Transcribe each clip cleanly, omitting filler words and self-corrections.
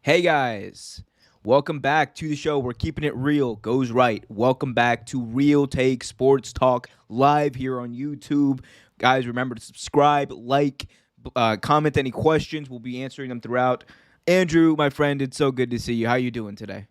Hey guys, welcome back to the show. We're keeping it real, goes right. Welcome back to Real Take Sports Talk live here on YouTube. Guys, remember to subscribe, like, comment any questions. We'll be answering them throughout. Andrew, my friend, it's so good to see you. How you doing today?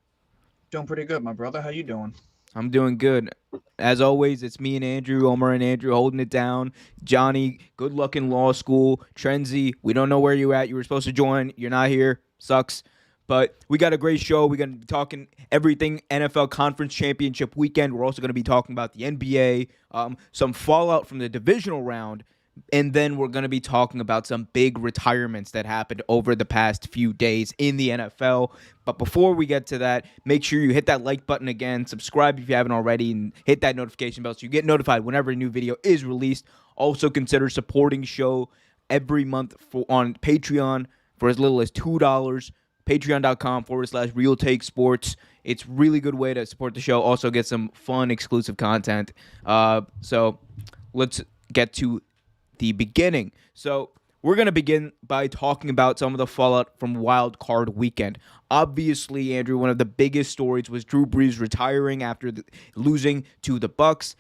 Doing pretty good, my brother. How you doing? I'm doing good. As always, it's me and Andrew, Omar and Andrew holding it down. Johnny, good luck in law school. Trenzy, we don't know where you're at. You were supposed to join. You're not here. Sucks. But we got a great show. We're going to be talking everything NFL Conference Championship weekend. We're also going to be talking about the NBA, some fallout from the divisional round, and then we're going to be talking about some big retirements that happened over the past few days in the NFL. But before we get to that, make sure you hit that like button again, subscribe if you haven't already, and hit that notification bell so you get notified whenever a new video is released. Also consider supporting the show every month on Patreon for as little as $2. Patreon.com/Real Take Sports. It's really good way to support the show. Also get some fun exclusive content. So let's get to the beginning. So we're going to begin by talking about some of the fallout from Wild Card Weekend. Obviously, Andrew, one of the biggest stories was Drew Brees retiring after losing to the Bucs.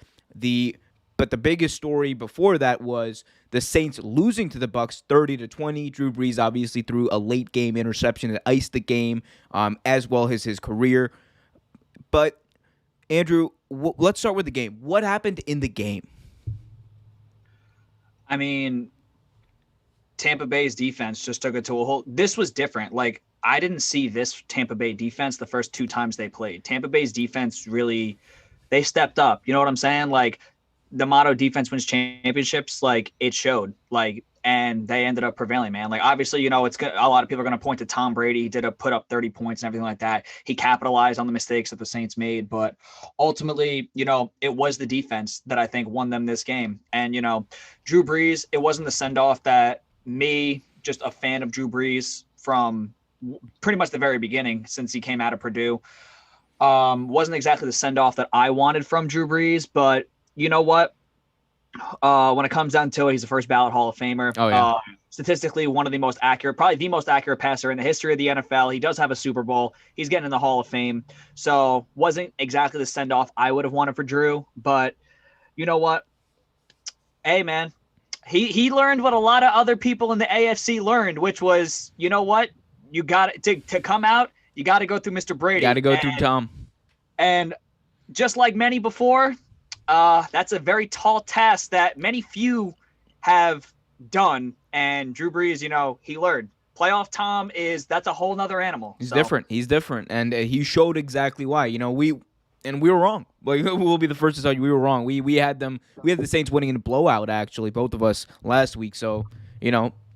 But the biggest story before that was the Saints losing to the Bucs 30-20. Drew Brees obviously threw a late game interception that iced the game, as well as his career. But Andrew, let's start with the game. What happened in the game? I mean, Tampa Bay's defense just took it to a whole. This was different. Like, I didn't see this Tampa Bay defense the first two times they played. Tampa Bay's defense really, they stepped up. You know what I'm saying? Like, the motto defense wins championships, like, it showed. Like, and they ended up prevailing, man. Like, obviously, it's good. A lot of people are going to point to Tom Brady. He did put up 30 points and everything like that. He capitalized on the mistakes that the Saints made, but ultimately, it was the defense that I think won them this game. And Drew Brees, it wasn't the send off that me, just a fan of Drew Brees from pretty much the very beginning since he came out of Purdue, wasn't exactly the send off that I wanted from Drew Brees, but you know what? When it comes down to it, he's a first ballot Hall of Famer. Oh, yeah. Statistically, one of the most accurate, probably the most accurate passer in the history of the NFL. He does have a Super Bowl. He's getting in the Hall of Fame. So wasn't exactly the send-off I would have wanted for Drew. But you know what? Hey, man, he learned what a lot of other people in the AFC learned, which was, you know what? You got to come out, you got to go through Mr. Brady. Got to go through Tom. And just like many before, that's a very tall task that few have done. And Drew Brees, he learned. Playoff Tom that's a whole nother animal. He's different. He's different. And he showed exactly why. We were wrong. Like, we'll be the first to tell you we were wrong. We had the Saints winning in a blowout, actually, both of us last week. So,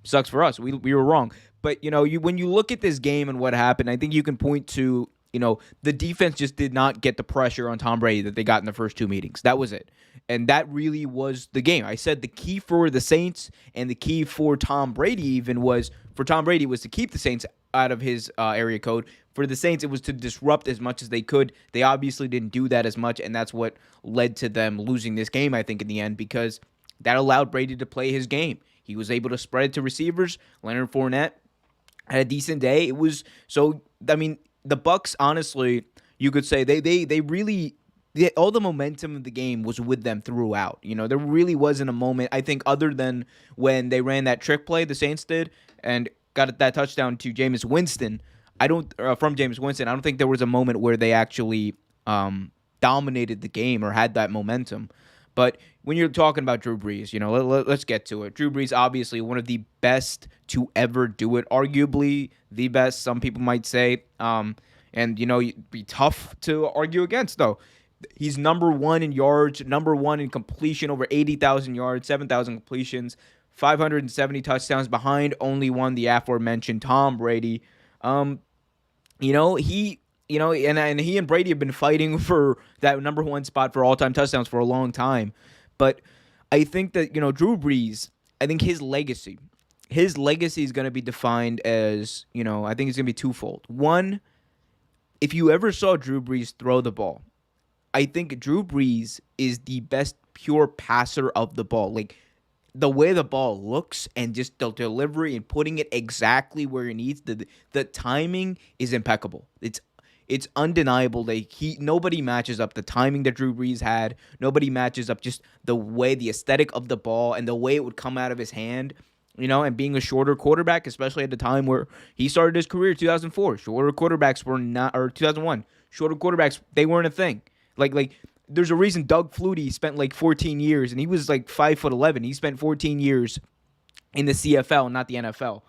sucks for us. We were wrong. But, when you look at this game and what happened, I think you can point to the defense just did not get the pressure on Tom Brady that they got in the first two meetings. That was it. And that really was the game. I said the key for the Saints and the key for Tom Brady was to keep the Saints out of his area code. For the Saints, it was to disrupt as much as they could. They obviously didn't do that as much, and that's what led to them losing this game, I think, in the end, because that allowed Brady to play his game. He was able to spread it to receivers. Leonard Fournette had a decent day. It was so, I mean, the Bucs, honestly, you could say they really all the momentum of the game was with them throughout. There really wasn't a moment, I think, other than when they ran that trick play, the Saints did, and got that touchdown to Jameis Winston. From Jameis Winston, I don't think there was a moment where they actually dominated the game or had that momentum. But when you're talking about Drew Brees, let's get to it. Drew Brees, obviously one of the best to ever do it, arguably the best, some people might say. And, it'd be tough to argue against, though. He's number one in yards, number one in completion, over 80,000 yards, 7,000 completions, 570 touchdowns, behind only one, the aforementioned Tom Brady. He and Brady have been fighting for that number one spot for all-time touchdowns for a long time. But I think that, Drew Brees, I think his legacy is going to be defined as, I think it's going to be twofold. One, if you ever saw Drew Brees throw the ball, I think Drew Brees is the best pure passer of the ball. Like, the way the ball looks and just the delivery and putting it exactly where it needs, the timing is impeccable. It's undeniable that nobody matches up the timing that Drew Brees had. Nobody matches up just the way, the aesthetic of the ball and the way it would come out of his hand. And being a shorter quarterback, especially at the time where he started his career, 2004, shorter quarterbacks were not, or 2001, shorter quarterbacks, they weren't a thing. Like there's a reason Doug Flutie spent like 14 years, and he was like 5'11". He spent 14 years in the CFL, not the NFL.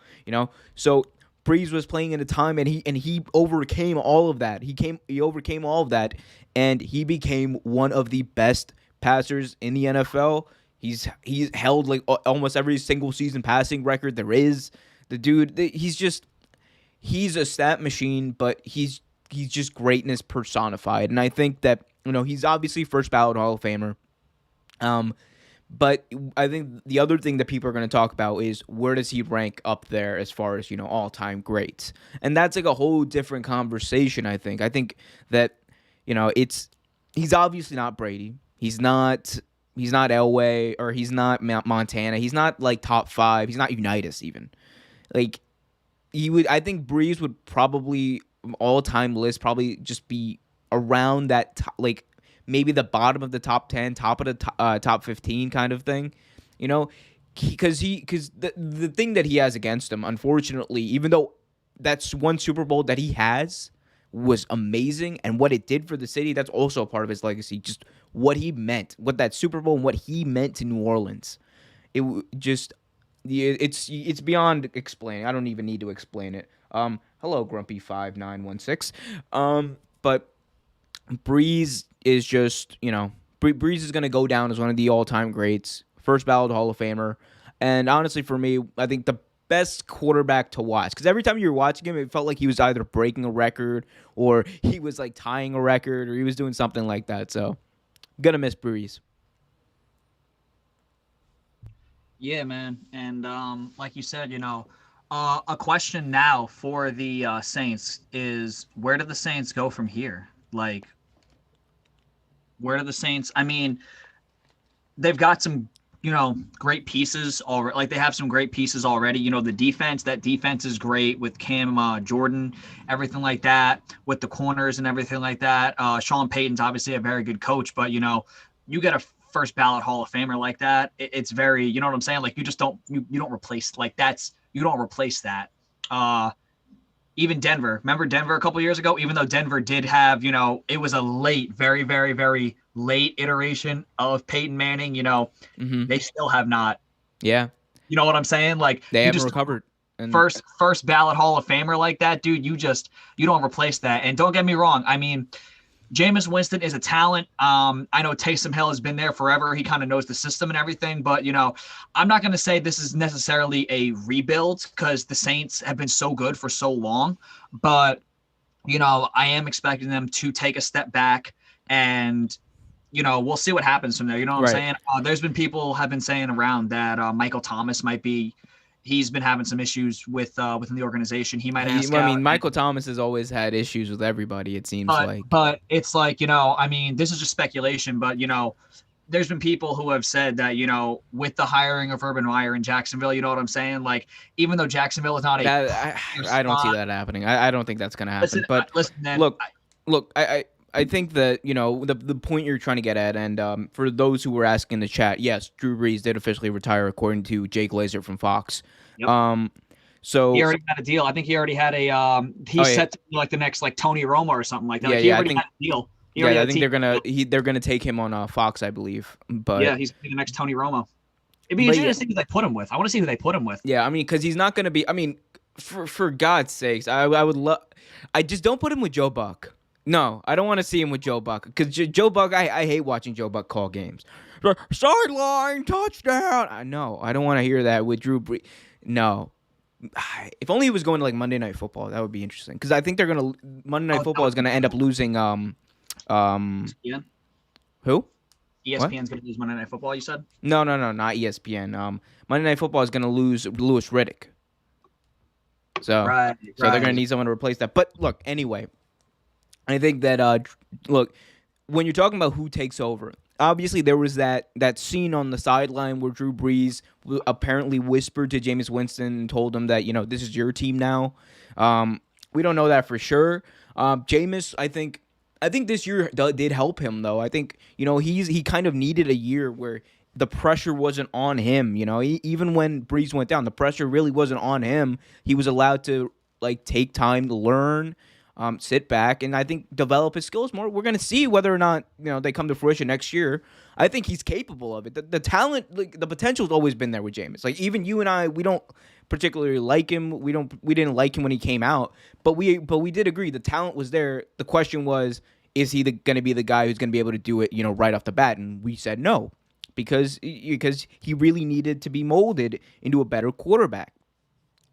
So Brees was playing in a time, and he overcame all of that. He overcame all of that, and he became one of the best passers in the NFL. He's held like almost every single season passing record there is. The dude, he's a stat machine, but he's just greatness personified. And I think that he's obviously first ballot Hall of Famer. But I think the other thing that people are going to talk about is where does he rank up there as far as all-time greats, and that's like a whole different conversation. I think that he's obviously not Brady. He's not Elway, or he's not Montana. He's not like top 5. He's not Unitas even. Like I think Brees would probably all-time list probably just be around that like maybe the bottom of the top 10, top of the top 15 kind of thing, because the thing that he has against him, unfortunately, even though that's one Super Bowl that he has was amazing, and what it did for the city, that's also a part of his legacy. Just what he meant, what that Super Bowl and what he meant to New Orleans, it's beyond explaining. I don't even need to explain it. Hello, Grumpy5916. But Brees is just, Brees is going to go down as one of the all-time greats, first ballot Hall of Famer, and honestly, for me, I think the best quarterback to watch, because every time you were watching him, it felt like he was either breaking a record, or he was like tying a record, or he was doing something like that. So, I'm gonna miss Brees. Yeah, man, and like you said, a question now for the Saints is, where do the Saints go from here? Like, where do the Saints? I mean, they've got some, great pieces already. Like, they have some great pieces already. The defense, that defense is great with Cam Jordan, everything like that, with the corners and everything like that. Sean Payton's obviously a very good coach, but, you get a first ballot Hall of Famer like that. It's very, you know what I'm saying? Like, you just don't, you don't replace, like, you don't replace that. Even Denver. Remember Denver a couple years ago? Even though Denver did have, it was a late, very, very, very late iteration of Peyton Manning, they still have not. Yeah. You know what I'm saying? Like, they haven't recovered. And first ballot Hall of Famer like that, dude, you don't replace that. And don't get me wrong. I mean, Jameis Winston is a talent. I know Taysom Hill has been there forever. He kind of knows the system and everything. But, I'm not going to say this is necessarily a rebuild, because the Saints have been so good for so long. But, I am expecting them to take a step back, and, we'll see what happens from there. You know what I'm saying? There's been people have been saying around that Michael Thomas might be – he's been having some issues within the organization. He might ask out. Michael Thomas has always had issues with everybody, it seems like. But it's like, this is just speculation, but, there's been people who have said that, with the hiring of Urban Meyer in Jacksonville, you know what I'm saying? Like, even though Jacksonville is not I don't see that happening. I don't think that's going to happen. Look, I think that, the point you're trying to get at, and for those who were asking in the chat, yes, Drew Brees did officially retire according to Jay Glazer from Fox. Yep. So he already had a deal. I think he already had a set to be like the next like Tony Romo or something like that. Like, he already had a deal. I think they're gonna take him on Fox, I believe. But yeah, he's the next Tony Romo. It'd be interesting to see who they put him with. I want to see who they put him with. Yeah, I mean, because he's not gonna be. I mean, for God's sakes, I would love. I just don't put him with Joe Buck. No, I don't want to see him with Joe Buck, because Joe Buck, I hate watching Joe Buck call games. Sideline touchdown. I don't want to hear that with Drew Brees. No. If only he was going to like Monday Night Football, that would be interesting. Because I think Monday Night Football is gonna end up losing. ESPN? Who? ESPN's gonna lose Monday Night Football. You said? No, not ESPN. Monday Night Football is gonna lose Louis Riddick. So they're gonna need someone to replace that. But look, anyway, I think that look, when you're talking about who takes over, obviously there was that scene on the sideline where Drew Brees apparently whispered to Jameis Winston and told him that, this is your team now. We don't know that for sure. Jameis, I think this year did help him though. I think he kind of needed a year where the pressure wasn't on him. Even when Brees went down, the pressure really wasn't on him. He was allowed to take time to learn, sit back, and I think develop his skills more. We're gonna see whether or not they come to fruition next year. I think he's capable of it. The talent, the potential's always been there with Jameis. Even you and I, we don't particularly like him. We didn't like him when he came out, but we did agree the talent was there. The question was, is he going to be the guy who's going to be able to do it, right off the bat? And we said no, because he really needed to be molded into a better quarterback.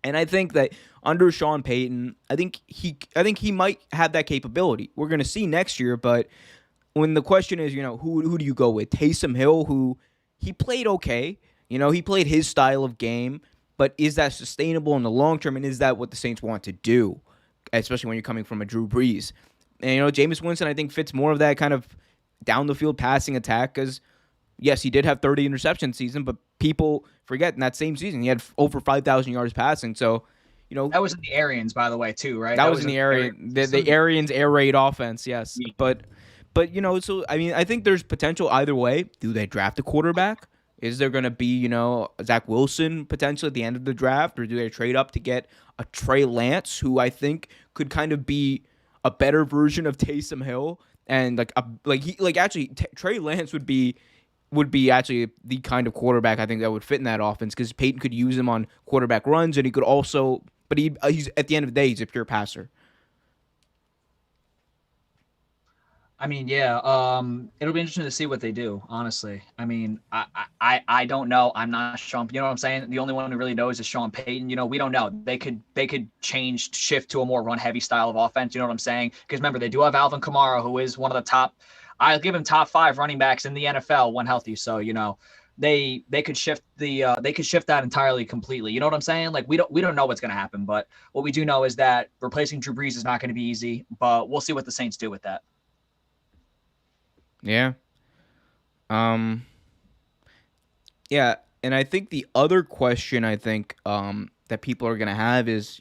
And I think that under Sean Payton, I think he might have that capability. We're going to see next year, but when the question is, who do you go with? Taysom Hill, who he played okay. He played his style of game, but is that sustainable in the long term, and is that what the Saints want to do, especially when you're coming from a Drew Brees? And, Jameis Winston, I think, fits more of that kind of down-the-field passing attack because, yes, he did have 30 interception season, but people forget in that same season he had over 5,000 yards passing. So, that was in the Arians, by the way, too, right? That was in the Arians air raid offense, yes. Yeah. But so, I think there's potential either way. Do they draft a quarterback? Is there going to be, Zach Wilson potentially at the end of the draft, or do they trade up to get a Trey Lance, who I think could kind of be a better version of Taysom Hill, and Trey Lance would be actually the kind of quarterback I think that would fit in that offense because Peyton could use him on quarterback runs, and he could also, but he's at the end of the day he's a pure passer. Yeah, it'll be interesting to see what they do, honestly. I don't know. I'm not Sean. You know what I'm saying? The only one who really knows is Sean Payton. We don't know. They could shift to a more run-heavy style of offense. You know what I'm saying? Because remember, they do have Alvin Kamara, who is one of the top. I'll give him top 5 running backs in the NFL when healthy. So they could shift that entirely, completely. You know what I'm saying? We don't know what's going to happen, but what we do know is that replacing Drew Brees is not going to be easy. But we'll see what the Saints do with that. Yeah. Yeah, and I think the other question that people are going to have is,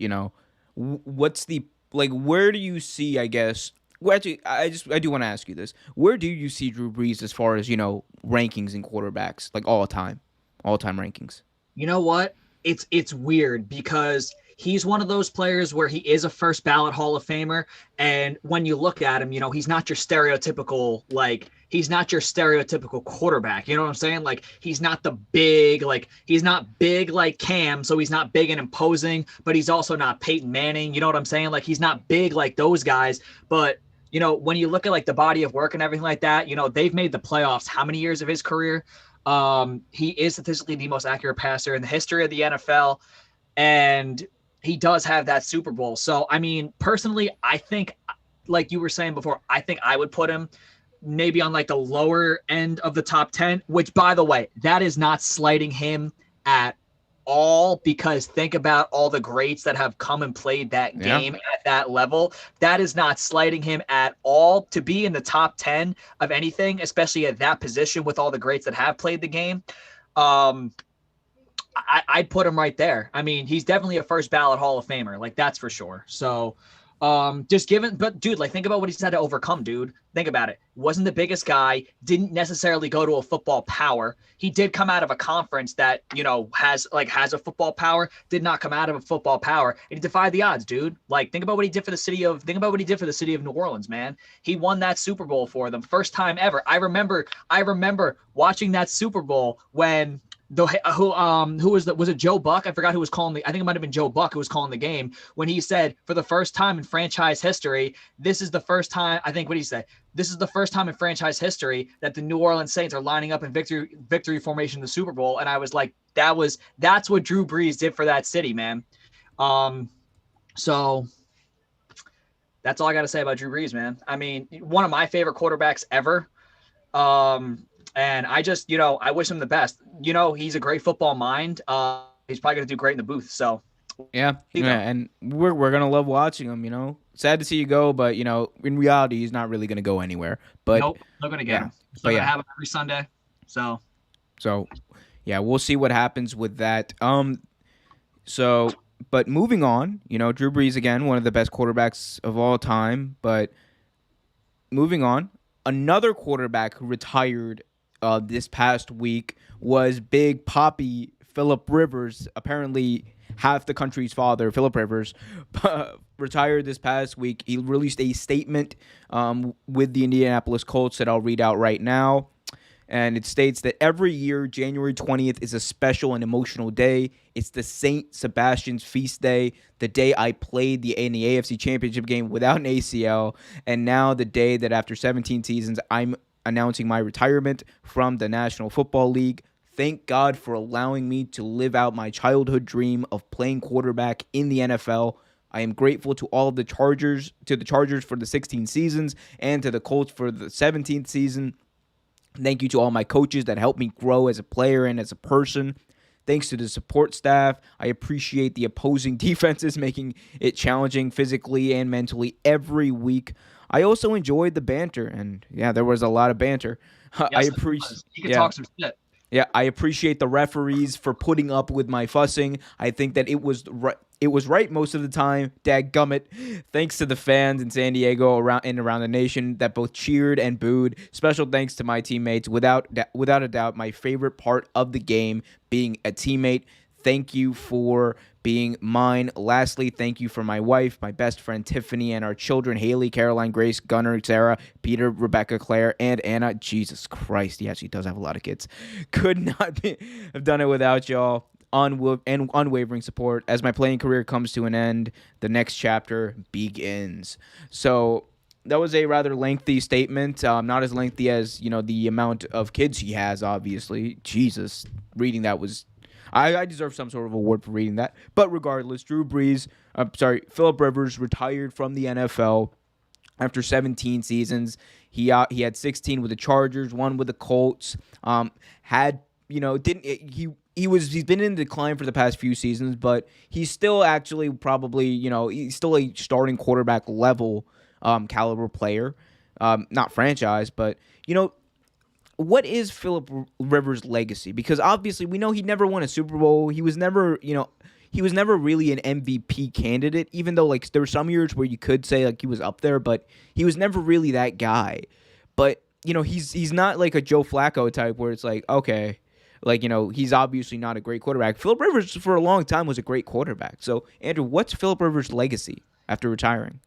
what's the where do you see, I guess, well, actually, I do want to ask you this. Where do you see Drew Brees as far as, rankings in quarterbacks, all-time rankings? You know what? It's weird because he's one of those players where he is a first ballot Hall of Famer. And when you look at him, he's not your stereotypical, quarterback. You know what I'm saying? He's not he's not big like Cam. So he's not big and imposing, but he's also not Peyton Manning. You know what I'm saying? He's not big like those guys, but when you look at the body of work and everything like that, they've made the playoffs how many years of his career? He is statistically the most accurate passer in the history of the NFL. And he does have that Super Bowl. So, personally, I think, like you were saying before, I think I would put him maybe on the lower end of the top 10, which, by the way, that is not slighting him at all, because think about all the greats that have come and played that game at that level. That is not slighting him at all. To be in the top 10 of anything, especially at that position with all the greats that have played the game, I'd put him right there. He's definitely a first ballot Hall of Famer. That's for sure. So but dude, think about what he's had to overcome, dude. Think about it. Wasn't the biggest guy, didn't necessarily go to a football power. He did come out of a conference that, has a football power, did not come out of a football power. And he defied the odds, dude. Think about what he did for the city of New Orleans, man. He won that Super Bowl for them. First time ever. I remember watching that Super Bowl when who was it Joe Buck? I forgot who was calling I think it might have been Joe Buck who was calling the game, when he said, for the first time in franchise history, this is the first time, I think what he said, this is the first time in franchise history that the New Orleans Saints are lining up in victory formation in the Super Bowl. And I was like, that's what Drew Brees did for that city, man. So that's all I got to say about Drew Brees, man. One of my favorite quarterbacks ever. And I just, I wish him the best. He's a great football mind. He's probably going to do great in the booth. So, yeah, and we're going to love watching him, Sad to see you go, but, in reality, he's not really going to go anywhere. But nope, not going to get him. Still gonna have them every Sunday. So yeah, we'll see what happens with that. But moving on, Drew Brees again, one of the best quarterbacks of all time. But moving on, another quarterback who retired this past week was Big Papi Philip Rivers. Apparently, half the country's father, Philip Rivers, retired this past week. He released a statement with the Indianapolis Colts that I'll read out right now. And it states that every year, January 20th is a special and emotional day. It's the St. Sebastian's feast day, the day I played in the AFC Championship game without an ACL, and now the day that after 17 seasons, I'm announcing my retirement from the National Football League. Thank God for allowing me to live out my childhood dream of playing quarterback in the NFL. I am grateful to all of the Chargers for the 16 seasons and to the Colts for the 17th season. Thank you to all my coaches that helped me grow as a player and as a person. Thanks to the support staff. I appreciate the opposing defenses making it challenging physically and mentally every week. I also enjoyed the banter, and yeah, there was a lot of banter. Yes, I appreciate. You can talk some shit. Yeah, I appreciate the referees for putting up with my fussing. I think that it was right most of the time. Dadgummit. Thanks to the fans in San Diego around the nation that both cheered and booed. Special thanks to my teammates. Without a doubt, my favorite part of the game being a teammate. Thank you for being mine. Lastly, thank you for my wife, my best friend Tiffany, and our children Haley, Caroline, Grace, Gunnar, Sarah, Peter, Rebecca, Claire, and Anna. Jesus Christ, he actually does have a lot of kids. Could not have done it without y'all. And unwavering support. As my playing career comes to an end, the next chapter begins. So that was a rather lengthy statement. Not as lengthy as the amount of kids he has. Obviously, Jesus, reading that was. I deserve some sort of award for reading that. But regardless, Philip Rivers retired from the NFL after 17 seasons. He had 16 with the Chargers, 1 with the Colts. He's been in decline for the past few seasons, but he's still actually probably, he's still a starting quarterback level caliber player. Not franchise, but what is Philip Rivers' legacy? Because obviously we know he never won a Super Bowl. He was never, really an MVP candidate, even though there were some years where you could say he was up there, but he was never really that guy. But, he's not like a Joe Flacco type where it's okay, he's obviously not a great quarterback. Philip Rivers for a long time was a great quarterback. So, Andrew, what's Philip Rivers' legacy after retiring?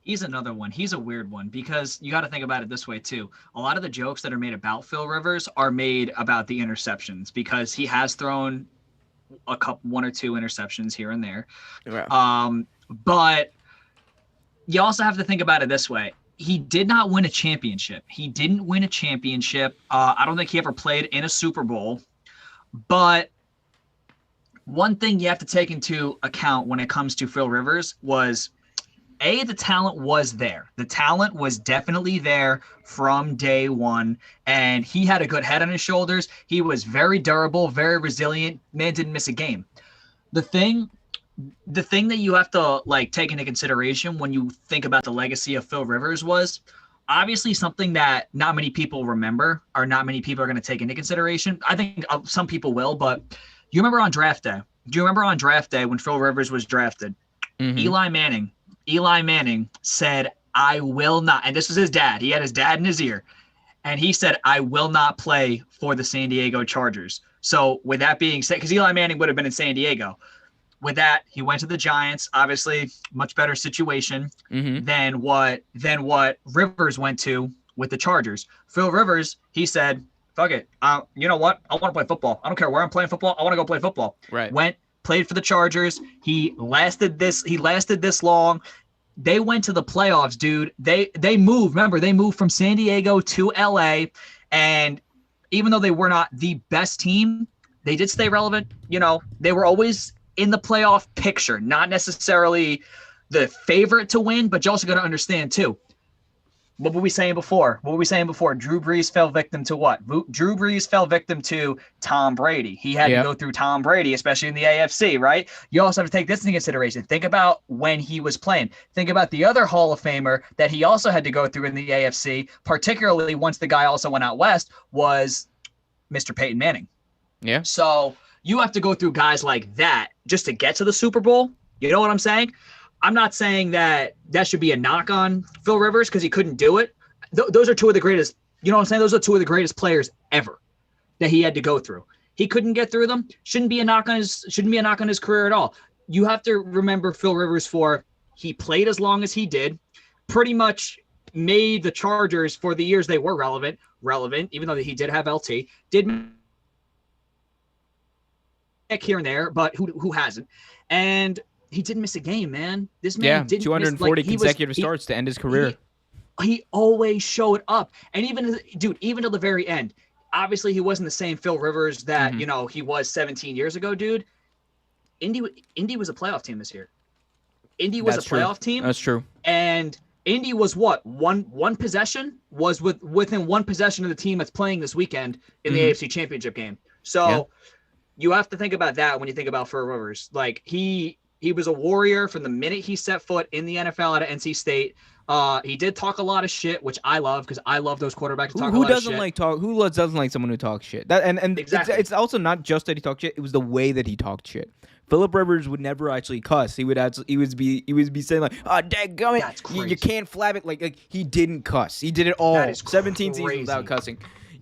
He's another one. He's a weird one because you got to think about it this way too. A lot of the jokes that are made about Phil Rivers are made about the interceptions because he has thrown one or two interceptions here and there. Yeah. But you also have to think about it this way. He did not win a championship. He didn't win a championship. I don't think he ever played in a Super Bowl. But one thing you have to take into account when it comes to Phil Rivers was the talent was there. The talent was definitely there from day one, and he had a good head on his shoulders. He was very durable, very resilient. Man didn't miss a game. The thing that you have to take into consideration when you think about the legacy of Phil Rivers was obviously something that not many people remember or not many people are going to take into consideration. I think some people will, but you remember on draft day? Do you remember on draft day when Phil Rivers was drafted? Mm-hmm. Eli Manning said, I will not. And this was his dad. He had his dad in his ear. And he said, I will not play for the San Diego Chargers. So with that being said, because Eli Manning would have been in San Diego. With that, he went to the Giants. Obviously, much better situation than what Rivers went to with the Chargers. Phil Rivers, he said, fuck it. You know what? I want to play football. I don't care where I'm playing football. I want to go play football. Right. Played for the Chargers. He lasted this long. They went to the playoffs, dude. They moved. Remember, they moved from San Diego to LA. And even though they were not the best team, they did stay relevant. They were always in the playoff picture, not necessarily the favorite to win, but you also got to understand too. What were we saying before? Drew Brees fell victim to what? Drew Brees fell victim to Tom Brady. He had to go through Tom Brady, especially in the AFC, right? You also have to take this into consideration. Think about when he was playing. Think about the other Hall of Famer that he also had to go through in the AFC, particularly once the guy also went out west, was Mr. Peyton Manning. Yeah. So you have to go through guys like that just to get to the Super Bowl. You know what I'm saying? I'm not saying that should be a knock on Phil Rivers because he couldn't do it. Those are two of the greatest, you know what I'm saying? Those are two of the greatest players ever that he had to go through. He couldn't get through them. Shouldn't be a knock on his career at all. You have to remember Phil Rivers he played as long as he did, pretty much made the Chargers for the years they were relevant, even though he did have LT, did here and there, but who hasn't? And he didn't miss a game, man. This man didn't 240 consecutive starts to end his career. He always showed up. And even to the very end, obviously he wasn't the same Phil Rivers that, he was 17 years ago, dude. Indy was a playoff team this year. Indy was a playoff team. That's true. And Indy was what? One possession was within one possession of the team that's playing this weekend in the AFC Championship game. So you have to think about that when you think about Phil Rivers. Like he was a warrior from the minute he set foot in the NFL out of NC State. He did talk a lot of shit, which I love because I love those quarterbacks who talk a lot of shit. Who doesn't like someone who talks shit? And exactly. It's also not just that he talked shit; it was the way that he talked shit. Philip Rivers would never actually cuss. He would be saying like, "Oh, dadgummit, you can't flab it." Like he didn't cuss. He did it all 17 seasons without cussing.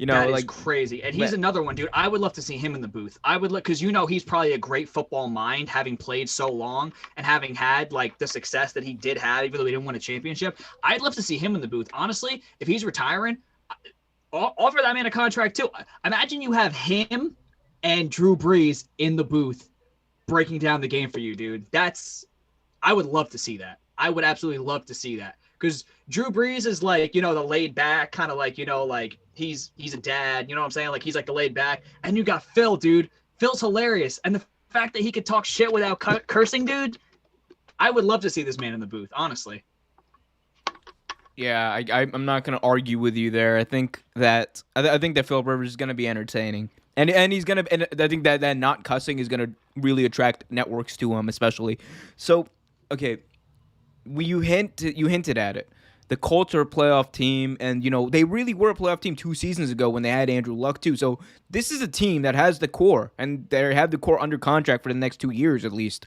That is crazy. And he's another one, dude. I would love to see him in the booth. I would look because he's probably a great football mind, having played so long and having had like the success that he did have, even though he didn't win a championship. I'd love to see him in the booth. Honestly, if he's retiring, offer that man a contract too. Imagine you have him and Drew Brees in the booth breaking down the game for you, dude. I would love to see that. I would absolutely love to see that. Because Drew Brees is like, the laid back, kind of like, like he's a dad, you know what I'm saying? Like he's like the laid back. And you got Phil, dude. Phil's hilarious. And the fact that he could talk shit without cursing, dude, I would love to see this man in the booth, honestly. Yeah, I'm not going to argue with you there. I think that Phil Rivers is going to be entertaining. And he's going to, and I think that not cussing is going to really attract networks to him, especially. So, okay. You hinted at it. The Colts are a playoff team, and they really were a playoff team 2 seasons ago when they had Andrew Luck too. So this is a team that has the core, and they have the core under contract for the next 2 years at least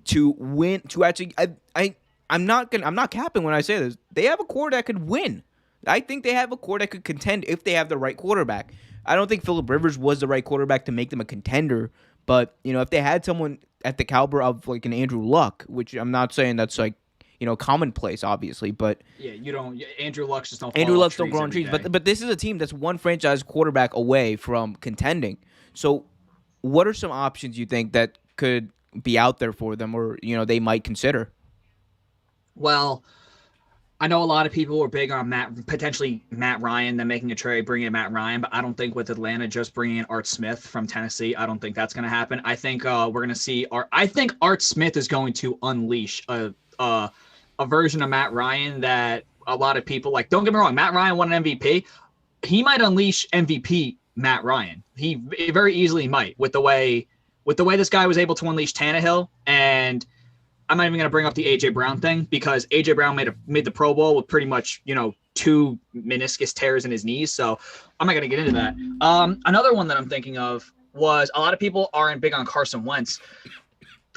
to win. To actually, I'm not capping when I say this. They have a core that could win. I think they have a core that could contend if they have the right quarterback. I don't think Philip Rivers was the right quarterback to make them a contender, but if they had someone at the caliber of like an Andrew Luck, which I'm not saying that's like commonplace, obviously, but Andrew Luck just don't. Andrew Luck don't grow on trees, but this is a team that's one franchise quarterback away from contending. So, what are some options you think that could be out there for them, or they might consider? Well, I know a lot of people were big on potentially Matt Ryan, then making a trade, bringing in Matt Ryan, but I don't think with Atlanta just bringing in Art Smith from Tennessee, I don't think that's going to happen. I think we're going to see I think Art Smith is going to unleash a version of Matt Ryan that a lot of people like. Don't get me wrong, Matt Ryan won an MVP. He might unleash MVP Matt Ryan. He very easily might with the way this guy was able to unleash Tannehill. And I'm not even going to bring up the AJ Brown thing because AJ Brown made the Pro Bowl with pretty much 2 meniscus tears in his knees. So I'm not going to get into that. Another one that I'm thinking of was a lot of people aren't big on Carson Wentz.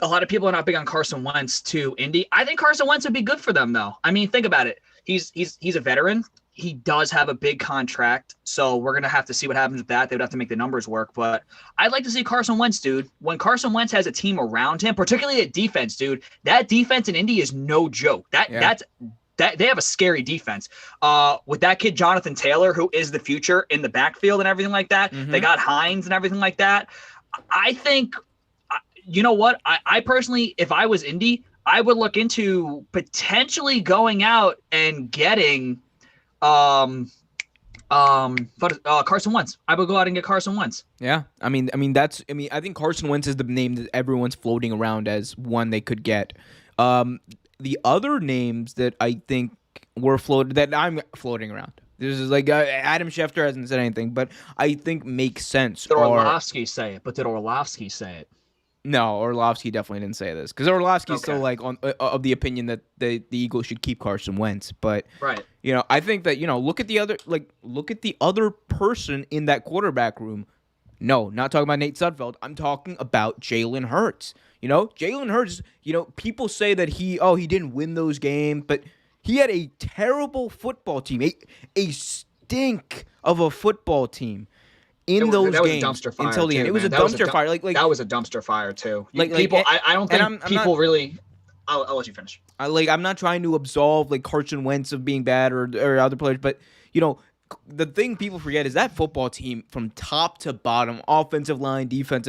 A lot of people are not big on Carson Wentz to Indy. I think Carson Wentz would be good for them, though. I mean, think about it. He's a veteran. He does have a big contract, so we're going to have to see what happens with that. They would have to make the numbers work, but I'd like to see Carson Wentz, dude. When Carson Wentz has a team around him, particularly at defense, dude, that defense in Indy is no joke. They have a scary defense. With that kid, Jonathan Taylor, who is the future in the backfield and everything like that. Mm-hmm. They got Hines and everything like that. I think – you know what? I personally, if I was Indy, I would look into potentially going out and getting Carson Wentz. I would go out and get Carson Wentz. Yeah. I think Carson Wentz is the name that everyone's floating around as one they could get. The other names that I think we're floated that I'm floating around. This is like Adam Schefter hasn't said anything, but I think makes sense. Did Orlovsky say it? But did Orlovsky say it? No, Orlovsky definitely didn't say this because Orlovsky's still Okay. like on of the opinion that the Eagles should keep Carson Wentz. But Right. I think that look at the other person in that quarterback room. No, not talking about Nate Sudfeld. I'm talking about Jalen Hurts. Jalen Hurts. People say that he didn't win those games, but he had a terrible football team, a stink of a football team. Those games until the end. It was a dumpster fire. That was a dumpster fire too. I don't think people not, really. I'll let you finish. I'm not trying to absolve Carson Wentz of being bad or other players, but the thing people forget is that football team from top to bottom, offensive line, defense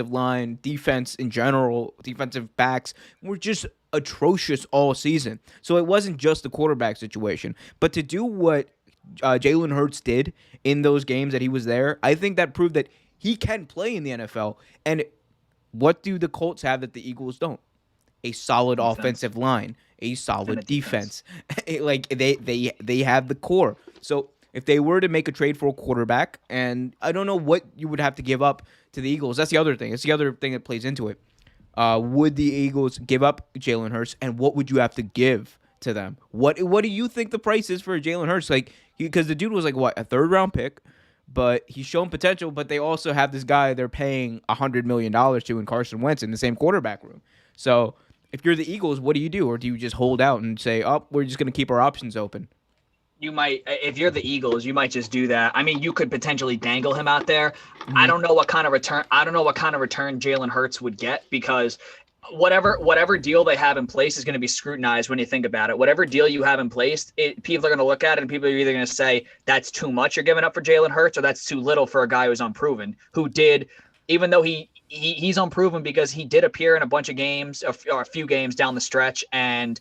in general, defensive backs were just atrocious all season. So it wasn't just the quarterback situation, but to do what Jalen Hurts did in those games that he was there, I think that proved that he can play in the NFL. And what do the Colts have that the Eagles don't? A solid offensive line, a solid defense. They have the core. So if they were to make a trade for a quarterback, and I don't know what you would have to give up to the Eagles. That's the other thing. It's the other thing that plays into it. Would the Eagles give up Jalen Hurts, and what would you have to give to them? What do you think the price is for Jalen Hurts? Because the dude was a third-round pick, but he's shown potential, but they also have this guy they're paying $100 million to in Carson Wentz in the same quarterback room. So if you're the Eagles, what do you do? Or do you just hold out and say, we're just going to keep our options open? You might, if you're the Eagles, you might just do that. I mean, you could potentially dangle him out there. Mm-hmm. I don't know what kind of return Jalen Hurts would get, because whatever deal they have in place is going to be scrutinized when you think about it. Whatever deal you have in place, people are going to look at it and people are either going to say that's too much you're giving up for Jalen Hurts, or that's too little for a guy who's unproven, who did, even though he's unproven because he did appear in a bunch of games or a few games down the stretch, and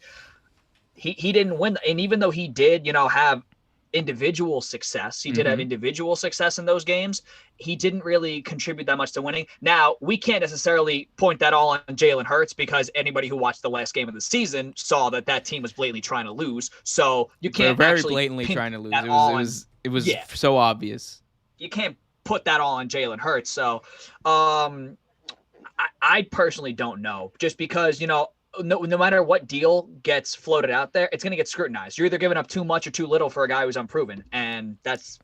he didn't win. And even though he did, have individual success, he did have individual success in those games, he didn't really contribute that much to winning. Now, we can't necessarily point that all on Jalen Hurts, because anybody who watched the last game of the season saw that team was blatantly trying to lose. So you can't very blatantly trying to lose. It was so obvious. You can't put that all on Jalen Hurts. So I personally don't know, just because, no matter what deal gets floated out there, it's going to get scrutinized. You're either giving up too much or too little for a guy who's unproven, and that's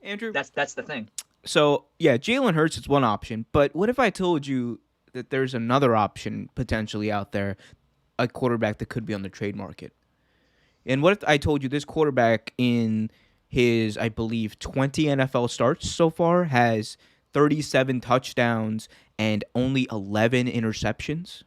Andrew. That's the thing. So yeah, Jalen Hurts is one option, but what if I told you that there's another option potentially out there, a quarterback that could be on the trade market? And what if I told you this quarterback in his, I believe, 20 NFL starts so far has 37 touchdowns and only 11 interceptions?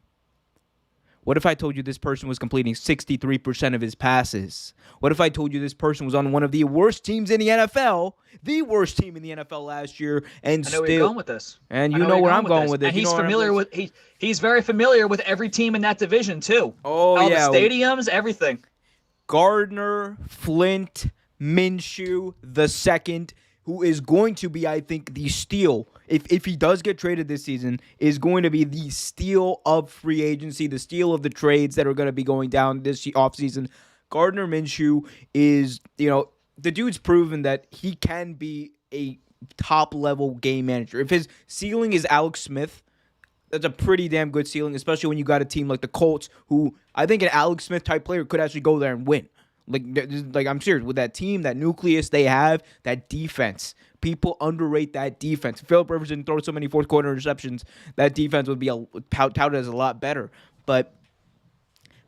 What if I told you this person was completing 63% of his passes? What if I told you this person was on one of the worst teams in the NFL, the worst team in the NFL last year, and I know where you're going with this. And you know where I'm going with this. And he's familiar with he's very familiar with every team in that division too. Oh, all yeah. the stadiums, everything. Gardner Flint Minshew II, who is going to be, I think, the steal. If he does get traded this season, is going to be the steal of free agency, the steal of the trades that are going to be going down this offseason. Gardner Minshew is, the dude's proven that he can be a top-level game manager. If his ceiling is Alex Smith, that's a pretty damn good ceiling, especially when you got a team like the Colts, who I think an Alex Smith-type player could actually go there and win. Like I'm serious, with that team, that nucleus they have, that defense. People underrate that defense. Philip Rivers didn't throw so many fourth-quarter interceptions. That defense would be touted as a lot better. But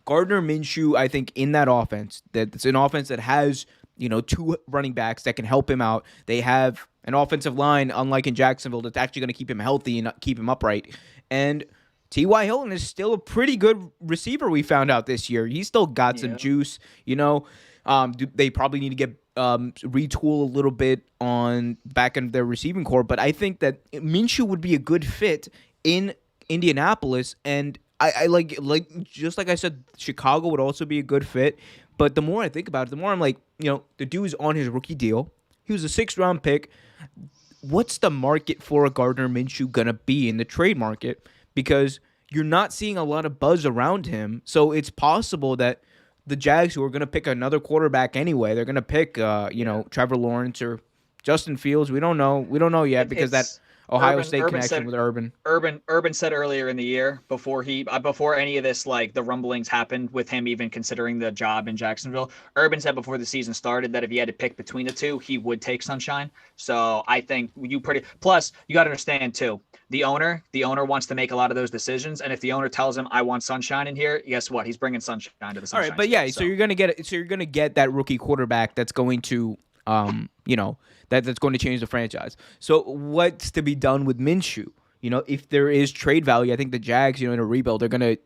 Gardner Minshew, I think, in that offense, that it's an offense that has, two running backs that can help him out. They have an offensive line, unlike in Jacksonville, that's actually going to keep him healthy and keep him upright. And T.Y. Hilton is still a pretty good receiver, we found out this year. He's still got some juice, They probably need to get retool a little bit on back in their receiving core, but I think that Minshew would be a good fit in Indianapolis, and I like just like I said, Chicago would also be a good fit. But the more I think about it, the more I'm like, the dude's on his rookie deal. He was a 6th-round pick. What's the market for a Gardner Minshew gonna be in the trade market? Because you're not seeing a lot of buzz around him, so it's possible that the Jags, who are going to pick another quarterback anyway. They're going to pick, Trevor Lawrence or Justin Fields. We don't know. We don't know yet because that Ohio State connection with Urban. Urban said earlier in the year before any of this, like the rumblings happened with him even considering the job in Jacksonville. Urban said before the season started that if he had to pick between the two, he would take Sunshine. So I think plus you got to understand too, the owner wants to make a lot of those decisions, and if the owner tells him I want Sunshine in here, guess what? He's bringing Sunshine to the Sunshine. All right, but yeah, so you're gonna get that rookie quarterback that's going to that's going to change the franchise. So what's to be done with Minshew? If there is trade value, I think the Jags, in a rebuild, they're going to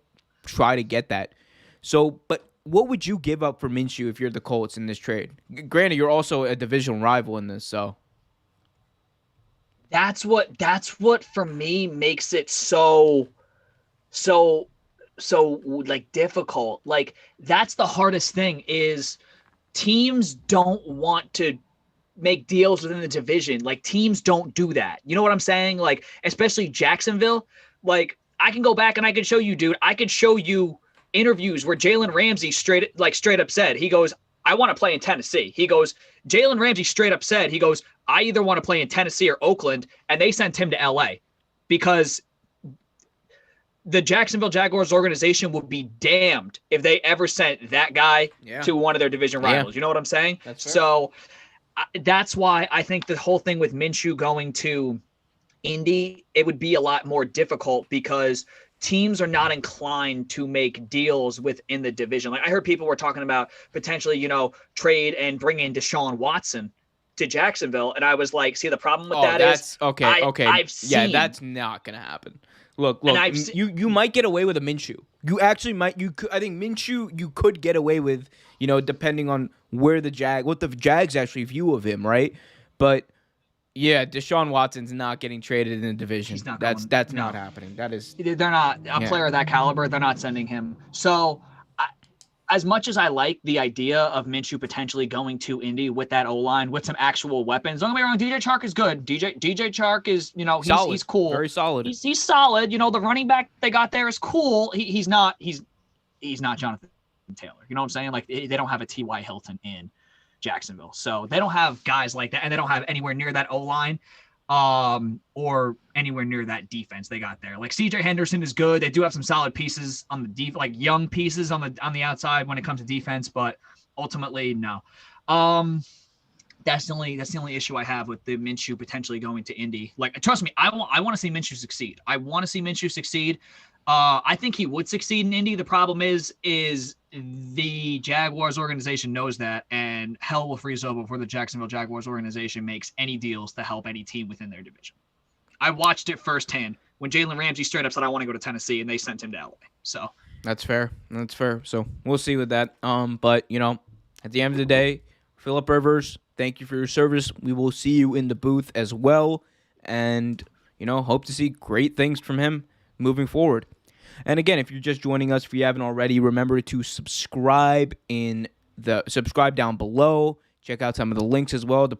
try to get that. So, but what would you give up for Minshew if you're the Colts in this trade? Granted, you're also a division rival in this, so. That's what for me makes it so like difficult. Like that's the hardest thing is teams don't want to make deals within the division. Like teams don't do that. You know what I'm saying? Like, especially Jacksonville. Like I can go back and I can show you, dude. I could show you interviews where Jalen Ramsey straight up said, he goes, I want to play in Tennessee. He goes, Jalen Ramsey straight up said, he goes, I either want to play in Tennessee or Oakland. And they sent him to LA because the Jacksonville Jaguars organization would be damned if they ever sent that guy to one of their division rivals. You know what I'm saying? That's fair. So that's why I think the whole thing with Minshew going to Indy, it would be a lot more difficult because teams are not inclined to make deals within the division. Like I heard people were talking about potentially, trade and bring in Deshaun Watson to Jacksonville. And I was like, see, the problem with that's okay. I've seen, that's not going to happen. Look, you might get away with a Minshew. You actually might. I think Minshew you could get away with, depending on what the Jags actually view of him, right? But yeah, Deshaun Watson's not getting traded in the division. That's not happening. They're not a player of that caliber. They're not sending him. So, as much as I like the idea of Minshew potentially going to Indy with that O-line, with some actual weapons, don't get me wrong, DJ Chark is good. DJ Chark is, he's cool. Very solid. He's solid. The running back they got there is cool. He's not Jonathan Taylor. You know what I'm saying? Like they don't have a T.Y. Hilton in Jacksonville. So they don't have guys like that, and they don't have anywhere near that O-line or anywhere near that defense they got there. Like CJ Henderson is good. They do have some solid pieces on the like young pieces on the outside when it comes to defense, but ultimately no. That's the only issue I have with the Minshew potentially going to Indy. Like trust me, I want to see Minshew succeed. I think he would succeed in Indy. The problem is the Jaguars organization knows that, and hell will freeze over before the Jacksonville Jaguars organization makes any deals to help any team within their division. I watched it firsthand when Jalen Ramsey straight up said, I want to go to Tennessee, and they sent him to LA. So that's fair. So we'll see with that. But at the end of the day, Phillip Rivers, thank you for your service. We will see you in the booth as well, and hope to see great things from him moving forward. And again, if you're just joining us, if you haven't already, remember to subscribe down below. Check out some of the links as well. The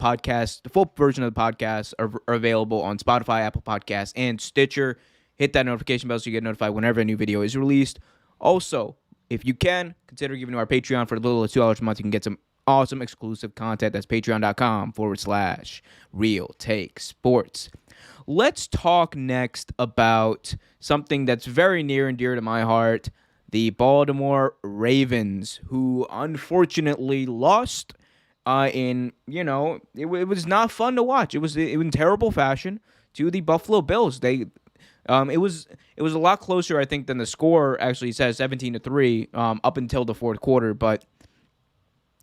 full version of the podcast are available on Spotify, Apple Podcasts, and Stitcher. Hit that notification bell so you get notified whenever a new video is released. Also, if you can, consider giving to our Patreon for as little as $2 a month. You can get some awesome exclusive content. That's patreon.com/Real Take Sports. Let's talk next about something that's very near and dear to my heart, the Baltimore Ravens, who unfortunately lost it was not fun to watch. It was in terrible fashion to the Buffalo Bills. It was a lot closer, I think, than the score actually says, 17-3 up until the fourth quarter, but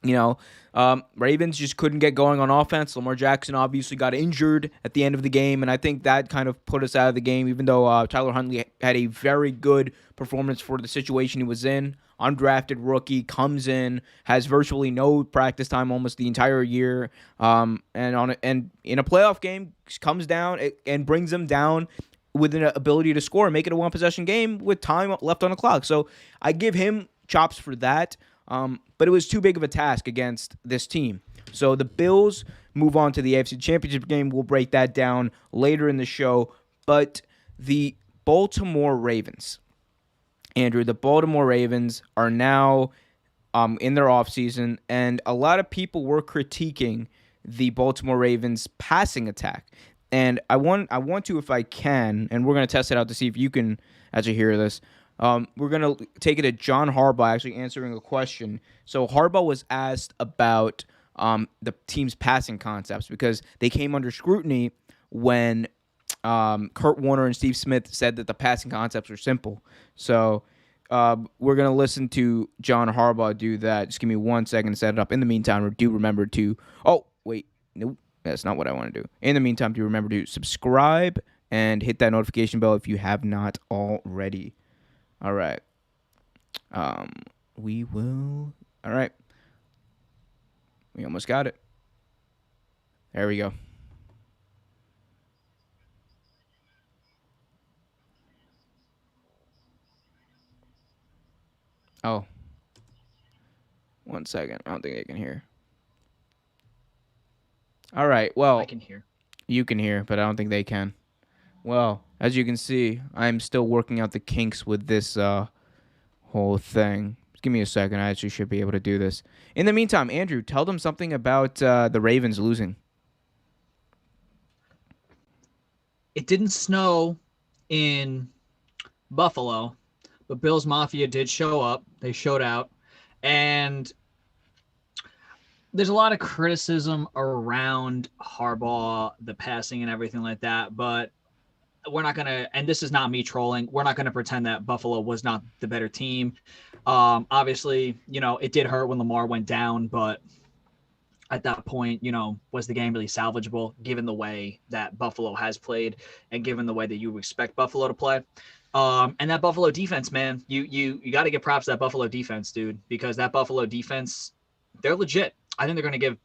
Ravens just couldn't get going on offense. Lamar Jackson obviously got injured at the end of the game, and I think that kind of put us out of the game, even though Tyler Huntley had a very good performance for the situation he was in. Undrafted rookie, comes in, has virtually no practice time almost the entire year, and in a playoff game, comes down and brings them down with an ability to score and make it a one-possession game with time left on the clock. So I give him chops for that. But it was too big of a task against this team. So the Bills move on to the AFC Championship game. We'll break that down later in the show. But the Baltimore Ravens, Andrew, are now in their offseason, and a lot of people were critiquing the Baltimore Ravens passing attack. And I want to, if I can, and we're going to test it out to see if you can actually hear this. We're going to take it to John Harbaugh actually answering a question. So Harbaugh was asked about the team's passing concepts because they came under scrutiny when Kurt Warner and Steve Smith said that the passing concepts were simple. So we're going to listen to John Harbaugh do that. Just give me 1 second to set it up. In the meantime, do remember to... Oh, wait. Nope. That's not what I want to do. In the meantime, do remember to subscribe and hit that notification bell if you have not already. All right. We will... All right. We almost got it. There we go. Oh. 1 second. I don't think they can hear. All right. Well, I can hear. You can hear, but I don't think they can. Well, as you can see, I'm still working out the kinks with this whole thing. Just give me a second. I actually should be able to do this. In the meantime, Andrew, tell them something about the Ravens losing. It didn't snow in Buffalo, but Bills Mafia did show up. They showed out. And there's a lot of criticism around Harbaugh, the passing and everything like that, but we're not going to, and this is not me trolling, we're not going to pretend that Buffalo was not the better team. Obviously, it did hurt when Lamar went down, but at that point, was the game really salvageable given the way that Buffalo has played and given the way that you expect Buffalo to play? And that Buffalo defense, man, you got to give props to that Buffalo defense, dude, because that Buffalo defense, they're legit. I think they're going to give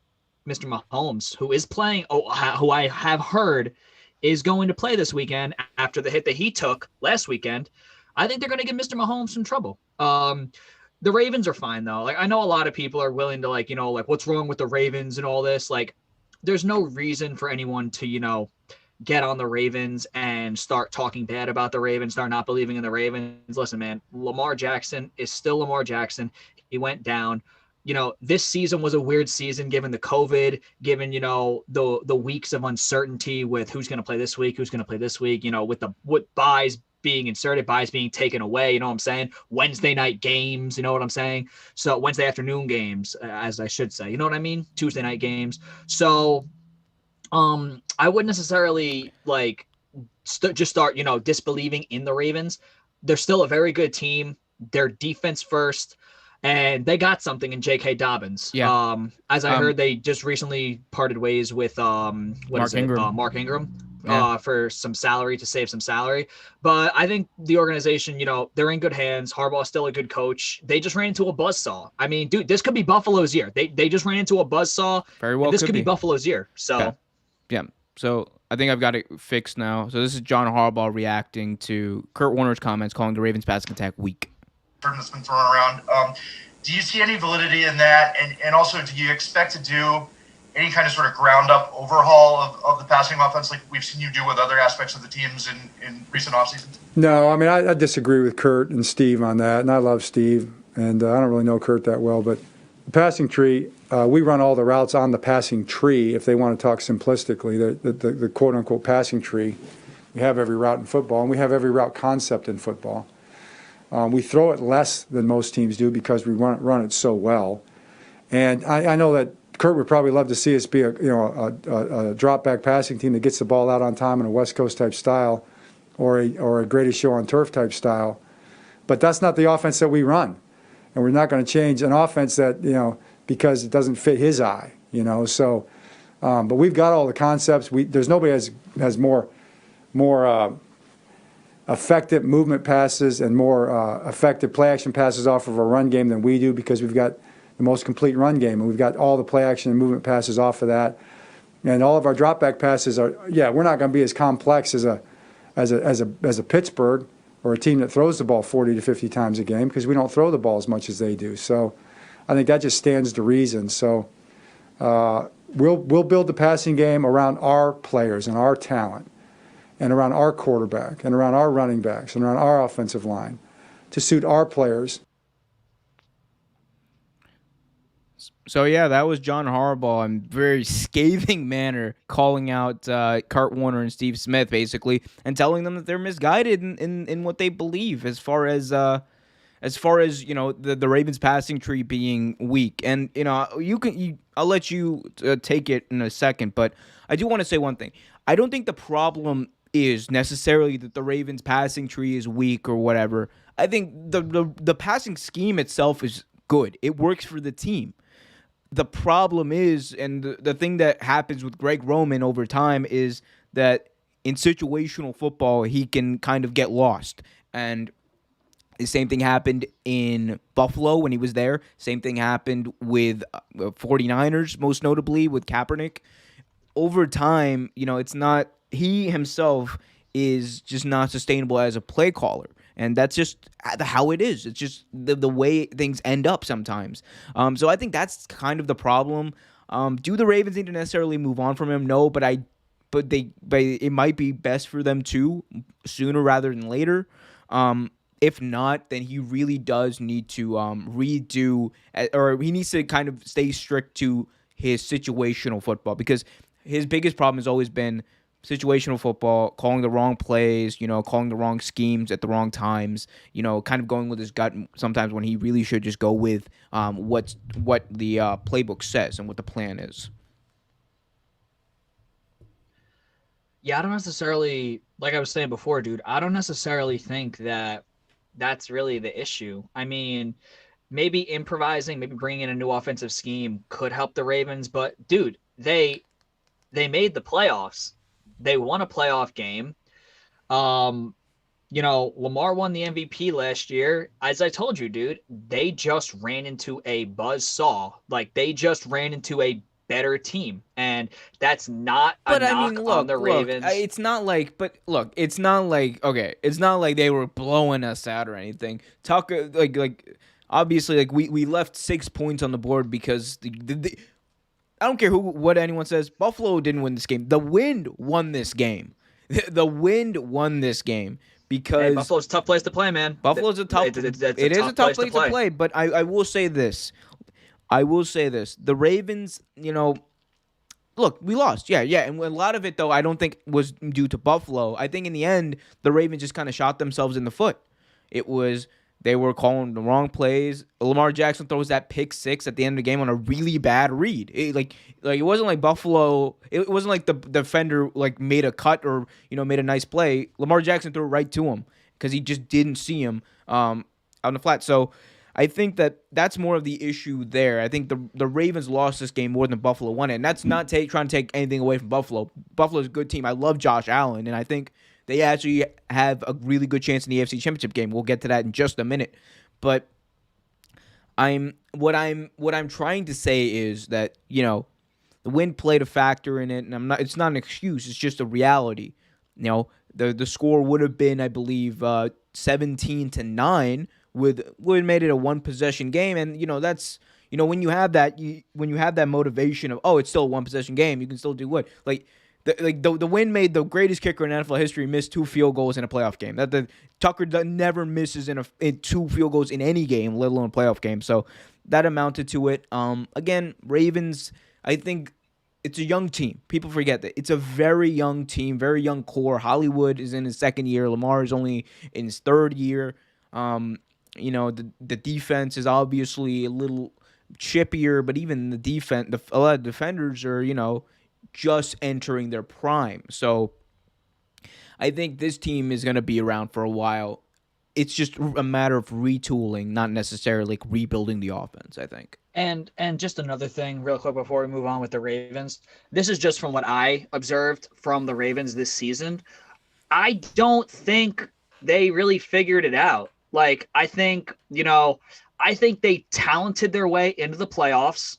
Mr. Mahomes, who is playing, who I have heard is going to play this weekend after the hit that he took last weekend. I think they're going to give Mr. Mahomes some trouble. The Ravens are fine, though. Like, I know a lot of people are willing to, what's wrong with the Ravens and all this. Like, there's no reason for anyone to, get on the Ravens and start talking bad about the Ravens, start not believing in the Ravens. Listen, man, Lamar Jackson is still Lamar Jackson. He went down. This season was a weird season given the COVID, given, the weeks of uncertainty with who's going to play this week, with buys being inserted, buys being taken away, you know what I'm saying? Wednesday night games, you know what I'm saying? So Wednesday afternoon games, as I should say, you know what I mean? Tuesday night games. So I wouldn't necessarily just start, disbelieving in the Ravens. They're still a very good team. They're defense first. And they got something in J.K. Dobbins. Yeah. As I heard, they just recently parted ways with Mark Ingram for some salary, to save some salary. But I think the organization, they're in good hands. Harbaugh's still a good coach. They just ran into a buzzsaw. I mean, dude, this could be Buffalo's year. They just ran into a buzzsaw. Very well. This could be Buffalo's year. So yeah. So I think I've got it fixed now. So this is John Harbaugh reacting to Kurt Warner's comments, calling the Ravens passing attack weak. That's been thrown around. Do you see any validity in that? And also, do you expect to do any kind of sort of ground up overhaul of the passing offense like we've seen you do with other aspects of the teams in recent offseasons? No, I mean, I disagree with Kurt and Steve on that, and I love Steve, and I don't really know Kurt that well, but the passing tree, we run all the routes on the passing tree, if they want to talk simplistically, the quote-unquote passing tree. We have every route in football, and we have every route concept in football. We throw it less than most teams do because we run it so well. And I know that Kurt would probably love to see us be a drop back passing team that gets the ball out on time in a West Coast type style, or a Greatest Show on Turf type style. But that's not the offense that we run, and we're not going to change an offense that because it doesn't fit his eye. So, but we've got all the concepts. There's nobody has more effective movement passes and more effective play action passes off of a run game than we do, because we've got the most complete run game, and we've got all the play action and movement passes off of that. And all of our drop back passes are, we're not going to be as complex as a Pittsburgh or a team that throws the ball 40 to 50 times a game, because we don't throw the ball as much as they do. So I think that just stands to reason. So we'll build the passing game around our players and our talent, and around our quarterback, and around our running backs, and around our offensive line, to suit our players. So yeah, that was John Harbaugh in very scathing manner calling out Kurt Warner and Steve Smith basically, and telling them that they're misguided in what they believe as far as the Ravens passing tree being weak. And I'll let you take it in a second, but I do want to say one thing. I don't think the problem is necessarily that the Ravens passing tree is weak or whatever. I think the passing scheme itself is good. It works for the team. The problem is, and the thing that happens with Greg Roman over time is that in situational football, he can kind of get lost. And the same thing happened in Buffalo when he was there. Same thing happened with 49ers, most notably with Kaepernick. Over time, he himself is just not sustainable as a play caller. And that's just how it is. It's just the way things end up sometimes. So I think that's kind of the problem. Do the Ravens need to necessarily move on from him? No, but it might be best for them to sooner rather than later. If not, then he really does need to redo, or he needs to kind of stay strict to his situational football, because his biggest problem has always been situational football, calling the wrong plays, calling the wrong schemes at the wrong times, kind of going with his gut sometimes when he really should just go with what the playbook says and what the plan is. Yeah, I don't necessarily, like I was saying before, dude, I don't necessarily think that that's really the issue. I mean, maybe improvising, maybe bringing in a new offensive scheme could help the Ravens, but dude, they made the playoffs. They won a playoff game. Lamar won the MVP last year. As I told you, dude, they just ran into a buzzsaw. Like, they just ran into a better team. And that's not a knock on the Ravens. It's not like they were blowing us out or anything. Tucker, obviously, we left 6 points on the board because I don't care what anyone says. Buffalo didn't win this game. The wind won this game. The wind won this game because Buffalo's a tough place to play, man. Buffalo's a tough. It is a tough place to play. But I will say this. The Ravens, look, we lost. Yeah. And a lot of it, though, I don't think was due to Buffalo. I think in the end, the Ravens just kind of shot themselves in the foot. They were calling the wrong plays. Lamar Jackson throws that pick six at the end of the game on a really bad read. It wasn't like Buffalo. It wasn't like the defender made a cut or made a nice play. Lamar Jackson threw it right to him because he just didn't see him on the flat. So I think that's more of the issue there. I think the Ravens lost this game more than Buffalo won it, and that's not trying to take anything away from Buffalo. Buffalo's a good team. I love Josh Allen, and I think they actually have a really good chance in the AFC Championship game. We'll get to that in just a minute. But what I'm trying to say is that, the wind played a factor in it, and it's not an excuse, it's just a reality. The score would have been, I believe, 17-9 would have made it a one possession game, and that's when you have that motivation of, it's still a one possession game, you can still do what? The win made the greatest kicker in NFL history miss 2 field goals in a playoff game. Tucker never misses in 2 field goals in any game, let alone a playoff game. So that amounted to it. Again, Ravens, I think it's a young team. People forget that. It's a very young team, very young core. Hollywood is in his 2nd year. Lamar is only in his 3rd year. The defense is obviously a little chippier, but even the defense, a lot of defenders are, just entering their prime. So I think this team is going to be around for a while. It's just a matter of retooling, not necessarily rebuilding the offense, I think. And just another thing real quick before we move on with the Ravens. This is just from what I observed from the Ravens this season. I don't think they really figured it out. I think they talented their way into the playoffs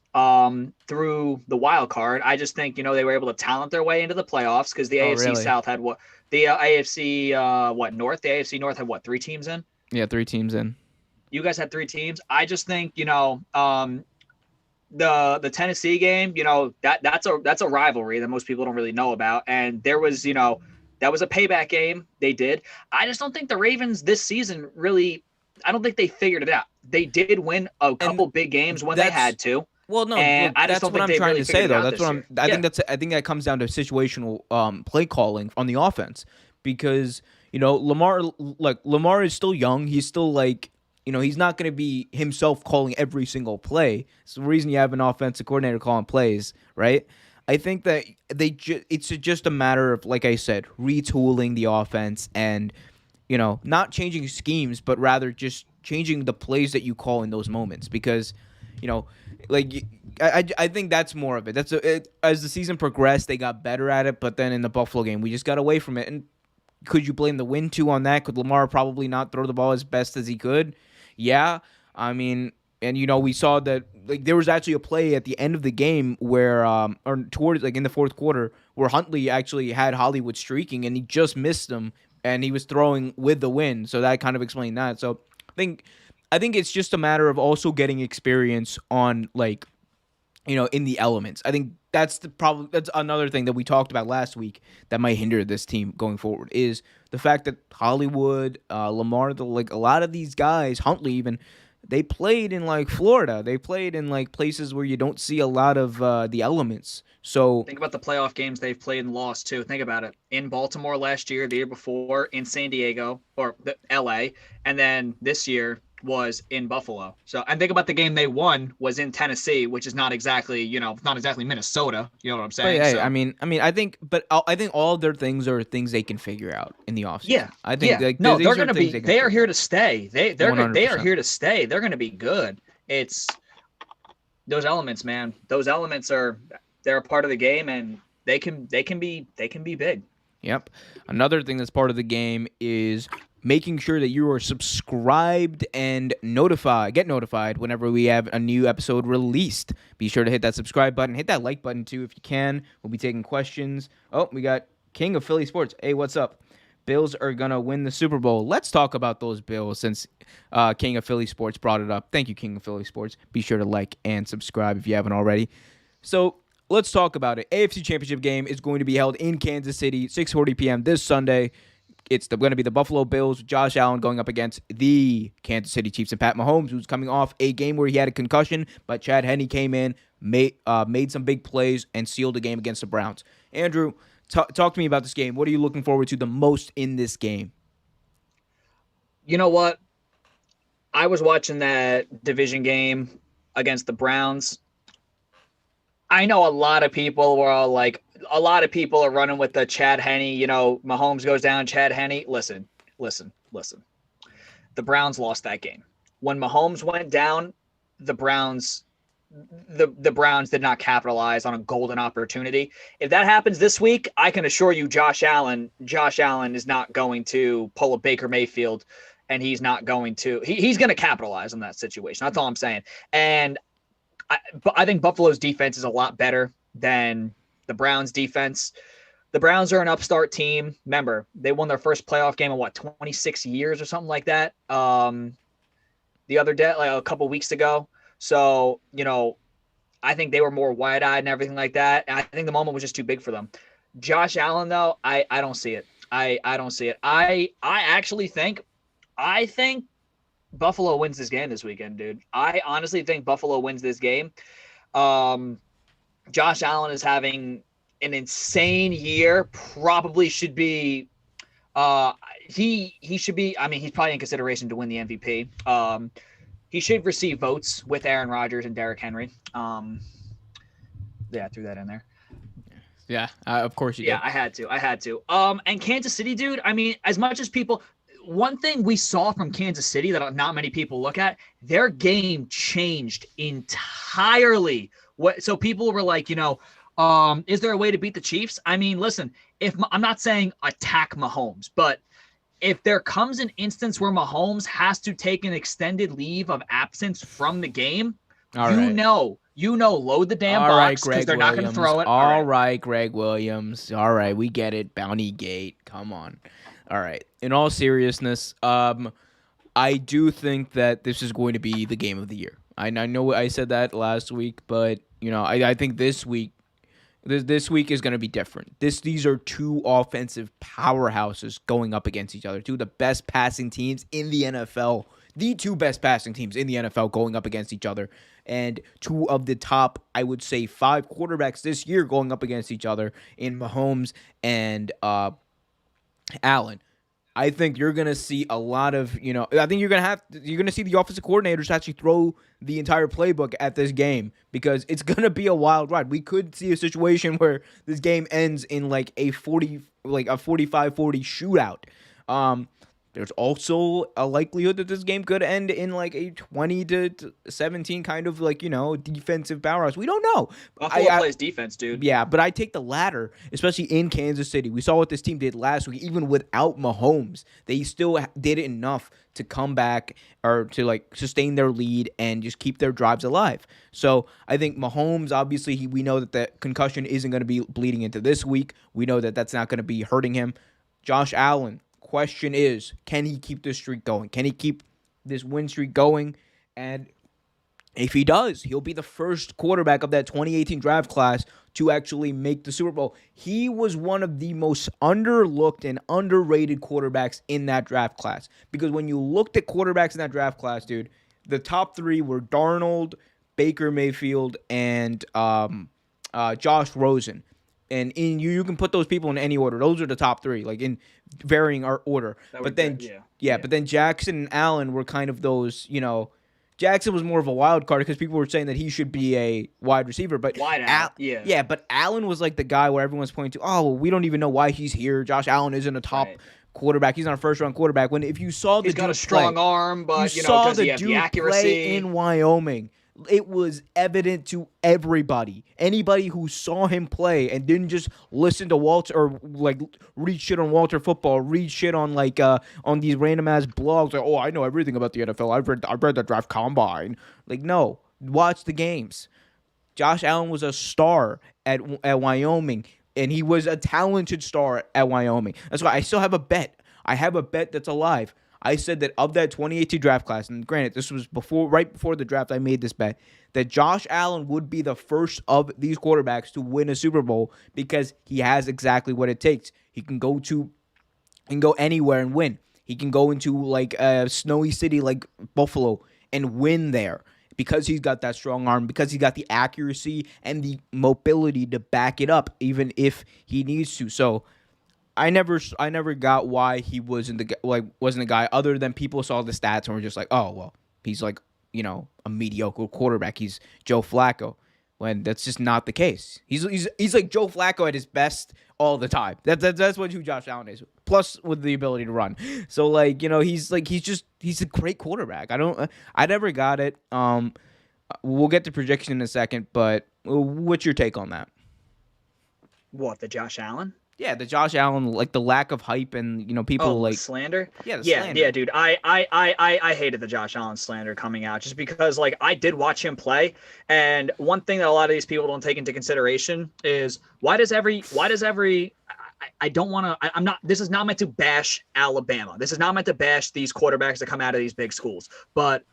through the wild card. I just think, they were able to talent their way into the playoffs because the AFC really? South had what? The AFC North? The AFC North had 3 teams in? Yeah, 3 teams in. You guys had 3 teams. I just think, the Tennessee game, that's a rivalry that most people don't really know about. And there was, that was a payback game. They did. I just don't think the Ravens this season really – I don't think they figured it out. They did win a couple big games when they had to. Well, no, And look, I just that's don't what think I'm they trying really to say, figured it though. out That's this what year. I think that comes down to situational play calling on the offense because Lamar is still young. He's still he's not going to be himself calling every single play. It's the reason you have an offensive coordinator calling plays, right? I think that it's just a matter of, like I said, retooling the offense and not changing schemes, but rather just changing the plays that you call in those moments because, you know, like I think that's more of it. As the season progressed, they got better at it, but then in the Buffalo game, we just got away from it. And could you blame the wind too on that? Could Lamar probably not throw the ball as best as he could? Yeah, I mean, and we saw that there was actually a play at the end of the game where, or towards in the fourth quarter, where Huntley actually had Hollywood streaking and he just missed him, and he was throwing with the wind, so that kind of explained that. So I think it's just a matter of also getting experience on in the elements. I think that's the problem. That's another thing that we talked about last week that might hinder this team going forward is the fact that Hollywood, Lamar, a lot of these guys, Huntley even, they played in Florida. They played in places where you don't see a lot of the elements. So Think about the playoff games they've played and lost too. Think about it. In Baltimore last year, the year before, in San Diego or LA, and then this year was in Buffalo. So, and think about the game they won was in Tennessee, which is not exactly, not exactly Minnesota. You know what I'm saying? But, so, I think all of their things are things they can figure out in the offseason. yeah, I think no, these they're are going to things be. can They are figure here out. to stay. They are 100%. here to stay. They're going to be good. It's those elements, man. Those elements they're a part of the game, and they can be big. Yep. Another thing that's part of the game is making sure that you are subscribed and get notified whenever we have a new episode released. Be sure to hit that subscribe button. Hit that like button, too, if you can. We'll be taking questions. Oh, we got King of Philly Sports. Hey, what's up? Bills are going to win the Super Bowl. Let's talk about those Bills since King of Philly Sports brought it up. Thank you, King of Philly Sports. Be sure to like and subscribe if you haven't already. So let's talk about it. AFC Championship Game is going to be held in Kansas City, 6:40 p.m. this Sunday. It's going to be the Buffalo Bills with Josh Allen going up against the Kansas City Chiefs and Pat Mahomes, who's coming off a game where he had a concussion, but Chad Henne came in, made some big plays, and sealed the game against the Browns. Andrew, talk to me about this game. What are you looking forward to the most in this game? You know what? I was watching that division game against the Browns. I know a lot of people were all like, a lot of people are running with the Chad Henne, Mahomes goes down, Chad Henne. Listen. The Browns lost that game. When Mahomes went down, the Browns did not capitalize on a golden opportunity. If that happens this week, I can assure you Josh Allen is not going to pull a Baker Mayfield, and he's not going to he's going to capitalize on that situation. That's all I'm saying. And I think Buffalo's defense is a lot better than the Browns' defense. The Browns are an upstart team. Remember, they won their first playoff game in 26 years or something like that. The other day, a couple weeks ago. So, I think they were more wide-eyed and everything like that. And I think the moment was just too big for them. Josh Allen, though, I don't see it. I don't see it. I actually think Buffalo wins this game this weekend, dude. I honestly think Buffalo wins this game. Josh Allen is having an insane year. Probably should be. He should be. I mean, he's probably in consideration to win the MVP. He should receive votes with Aaron Rodgers and Derrick Henry. Yeah, I threw that in there. Yeah, of course you did. Yeah, I had to. And Kansas City, dude. I mean, as much as people. One thing we saw from Kansas City that not many people look at, their game changed entirely. So people were like, is there a way to beat the Chiefs? I mean, listen, I'm not saying attack Mahomes, but if there comes an instance where Mahomes has to take an extended leave of absence from the game, load the damn box because they're not going to throw it. All right, Greg Williams. All right, we get it. Bounty Gate. Come on. All right. In all seriousness, I do think that this is going to be the game of the year. I know I said that last week, but I think this week, This week is going to be different. These are two offensive powerhouses going up against each other. Two of the best passing teams in the NFL. The two best passing teams in the NFL going up against each other. And two of the top, I would say, 5 quarterbacks this year going up against each other in Mahomes and Allen. I think you're going to see a lot of, I think you're going to see the offensive coordinators actually throw the entire playbook at this game because it's going to be a wild ride. We could see a situation where this game ends in like a 45-40 shootout. There's also a likelihood that this game could end in like a 20-17 kind of like, defensive powerhouse. We don't know. Buffalo plays defense, dude. Yeah, but I take the latter, especially in Kansas City. We saw what this team did last week. Even without Mahomes, they still did enough to come back or to like sustain their lead and just keep their drives alive. So I think Mahomes, obviously, we know that the concussion isn't going to be bleeding into this week. We know that that's not going to be hurting him. Josh Allen. Question is, can he keep this streak going? Can he keep this win streak going? And if he does, he'll be the first quarterback of that 2018 draft class to actually make the Super Bowl. He was one of the most underlooked and underrated quarterbacks in that draft class. Because when you looked at quarterbacks in that draft class, dude, the top 3 were Darnold, Baker Mayfield, and Josh Rosen. And you can put those people in any order. Those are the top 3, like in varying order. But then Jackson and Allen were kind of those, Jackson was more of a wild card because people were saying that he should be a wide receiver. But but Allen was like the guy where everyone's pointing to, we don't even know why he's here. Josh Allen isn't a top quarterback. He's not a first-round quarterback. When if you saw the he's got a strong arm, but does he have the accuracy? Play in Wyoming. It was evident to everybody. Anybody who saw him play and didn't just listen to Walter or like read shit on Walter Football, read shit on like on these random ass blogs. Like, I know everything about the NFL. I've read the draft combine. Like, no, watch the games. Josh Allen was a star at Wyoming, and he was a talented star at Wyoming. That's why I still have a bet. I have a bet that's alive. I said that of that 2018 draft class, and granted, this was right before the draft, I made this bet, that Josh Allen would be the first of these quarterbacks to win a Super Bowl because he has exactly what it takes. He can go anywhere and win. He can go into like a snowy city like Buffalo and win there because he's got that strong arm, because he's got the accuracy and the mobility to back it up, even if he needs to. So I never got why he wasn't a guy other than people saw the stats and were just like, he's like, a mediocre quarterback. He's Joe Flacco, when that's just not the case. He's like Joe Flacco at his best all the time. That's who Josh Allen is. Plus with the ability to run. So like, he's a great quarterback. I never got it. We'll get to projection in a second, but what's your take on that? What, the Josh Allen? Yeah, the Josh Allen, like the lack of hype and people like slander. Slander. Yeah, dude. I hated the Josh Allen slander coming out just because like I did watch him play, and one thing that a lot of these people don't take into consideration is why does every I don't want to. I'm not. This is not meant to bash Alabama. This is not meant to bash these quarterbacks that come out of these big schools, but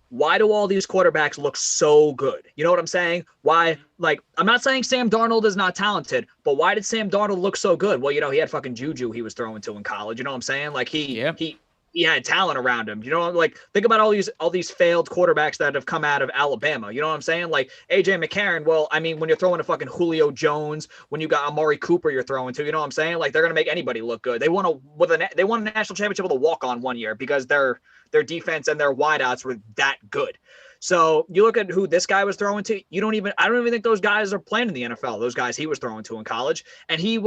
why do all these quarterbacks look so good? You know what I'm saying? Why, like, I'm not saying Sam Darnold is not talented, but why did Sam Darnold look so good? Well, he had fucking juju he was throwing to in college. You know what I'm saying? Like, he had talent around him. Like, think about all these failed quarterbacks that have come out of Alabama. You know what I'm saying? Like, A.J. McCarron, well, I mean, when you're throwing to fucking Julio Jones, when you got Amari Cooper you're throwing to, you know what I'm saying? Like, they're going to make anybody look good. They won a national championship with a walk-on one year because their defense and their wideouts were that good. So you look at who this guy was throwing to. I don't even think those guys are playing in the NFL. Those guys he was throwing to in college, and he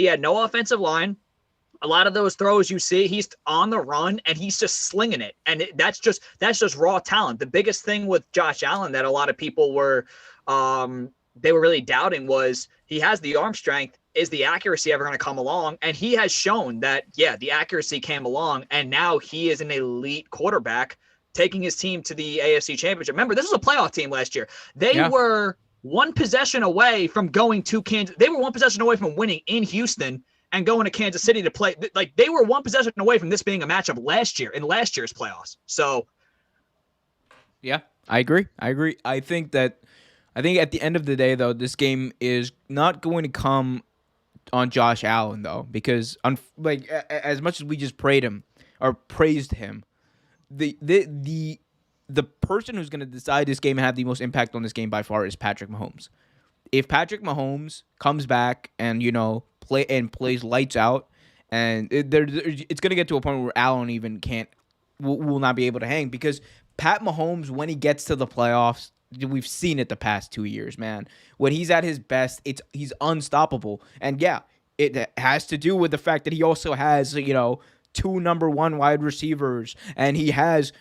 had no offensive line. A lot of those throws you see, he's on the run and he's just slinging it, and that's just raw talent. The biggest thing with Josh Allen that a lot of people were really doubting was he has the arm strength. Is the accuracy ever going to come along? And he has shown that, the accuracy came along, and now he is an elite quarterback taking his team to the AFC Championship. Remember, this was a playoff team last year. They were one possession away from going to Kansas. They were one possession away from winning in Houston and going to Kansas City to play. Like, they were one possession away from this being a matchup last year in last year's playoffs. So, yeah, I agree. I think that I think at the end of the day, though, this game is not going to come on Josh Allen, though, because as much as we just praised him, the person who's going to decide this game and have the most impact on this game by far is Patrick Mahomes. If Patrick Mahomes comes back and plays lights out, and it's going to get to a point where Allen even will not be able to hang, because Pat Mahomes, when he gets to the playoffs, we've seen it the past 2 years, man. When he's at his best, he's unstoppable. And yeah, it has to do with the fact that he also has, two number one wide receivers, and he has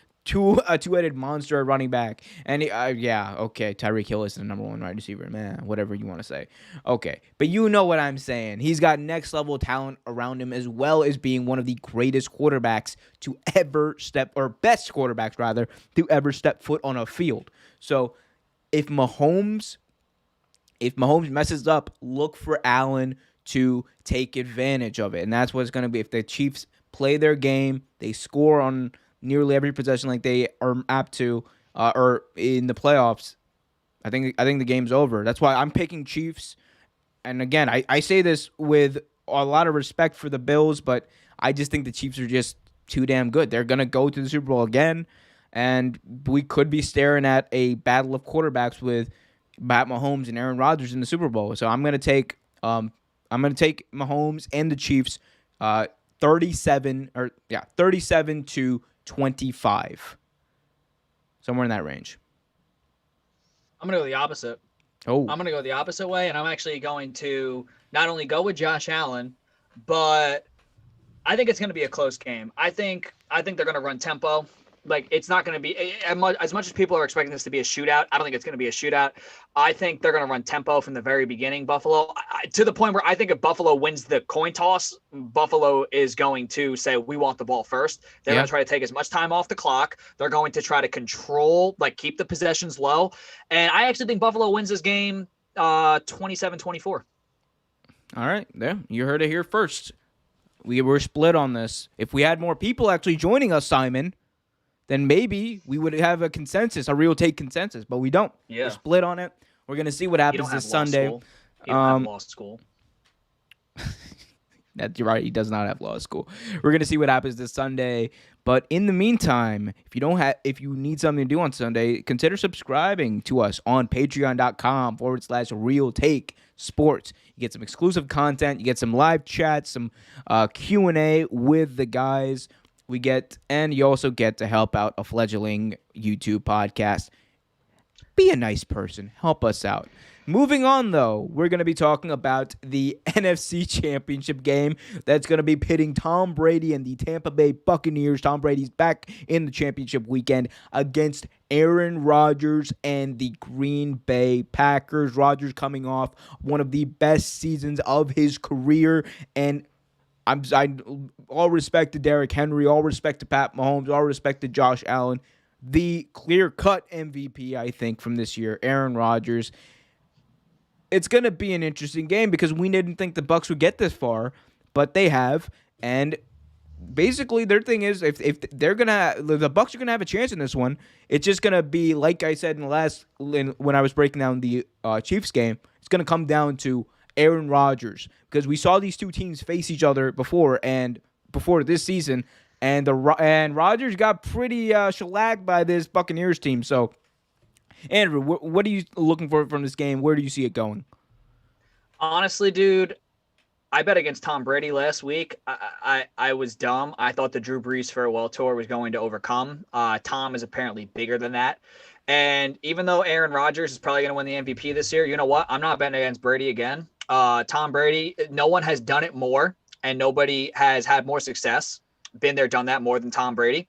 a two-headed monster at running back. And Tyreek Hill is the number one wide receiver, man, whatever you want to say. Okay, but you know what I'm saying. He's got next level talent around him, as well as being one of the greatest quarterbacks to ever best quarterbacks rather, to ever step foot on a field. So if Mahomes messes up, look for Allen to take advantage of it. And that's what it's going to be. If the Chiefs play their game, they score on nearly every possession like they are apt to, or in the playoffs, I think the game's over. That's why I'm picking Chiefs. And again, I say this with a lot of respect for the Bills, but I just think the Chiefs are just too damn good. They're going to go to the Super Bowl again, and we could be staring at a battle of quarterbacks with Pat Mahomes and Aaron Rodgers in the Super Bowl. So I'm going to take Mahomes and the Chiefs 37-25. Somewhere in that range. I'm going to go the opposite. Oh. I'm going to go the opposite way, and I'm actually going to not only go with Josh Allen, but I think it's going to be a close game. I think they're going to run tempo. Like, it's not going to be as much as people are expecting this to be a shootout. I don't think it's going to be a shootout. I think they're going to run tempo from the very beginning, Buffalo, to the point where I think if Buffalo wins the coin toss, Buffalo is going to say, we want the ball first. They're going to try to take as much time off the clock. They're going to try to control, keep the possessions low. And I actually think Buffalo wins this game 27-24. All right. There. You heard it here first. We were split on this. If we had more people actually joining us, Simon, then maybe we would have a consensus, a real take consensus, but we don't. Yeah. We're split on it. We're going to see what happens this Sunday. You don't have law school. That's right. He does not have law school. We're going to see what happens this Sunday. But in the meantime, if you need something to do on Sunday, consider subscribing to us on patreon.com/Real Take Sports. You get some exclusive content. You get some live chats, some Q&A with the guys. And you also get to help out a fledgling YouTube podcast. Be a nice person. Help us out. Moving on, though, we're going to be talking about the NFC Championship game that's going to be pitting Tom Brady and the Tampa Bay Buccaneers. Tom Brady's back in the championship weekend against Aaron Rodgers and the Green Bay Packers. Rodgers coming off one of the best seasons of his career, and all respect to Derrick Henry, all respect to Pat Mahomes, all respect to Josh Allen. The clear-cut MVP, I think, from this year, Aaron Rodgers. It's going to be an interesting game because we didn't think the Bucs would get this far, but they have. And basically, their thing is, if the Bucs are gonna have a chance in this one, it's just gonna be like I said when I was breaking down the Chiefs game. It's gonna come down to Aaron Rodgers, because we saw these two teams face each other before this season, and Rodgers got pretty shellacked by this Buccaneers team. So, Andrew, what are you looking for from this game? Where do you see it going? Honestly, dude, I bet against Tom Brady last week. I was dumb. I thought the Drew Brees farewell tour was going to overcome. Tom is apparently bigger than that. And even though Aaron Rodgers is probably going to win the MVP this year, you know what? I'm not betting against Brady again. Tom Brady, no one has done it more, and nobody has had more success, been there, done that more than Tom Brady.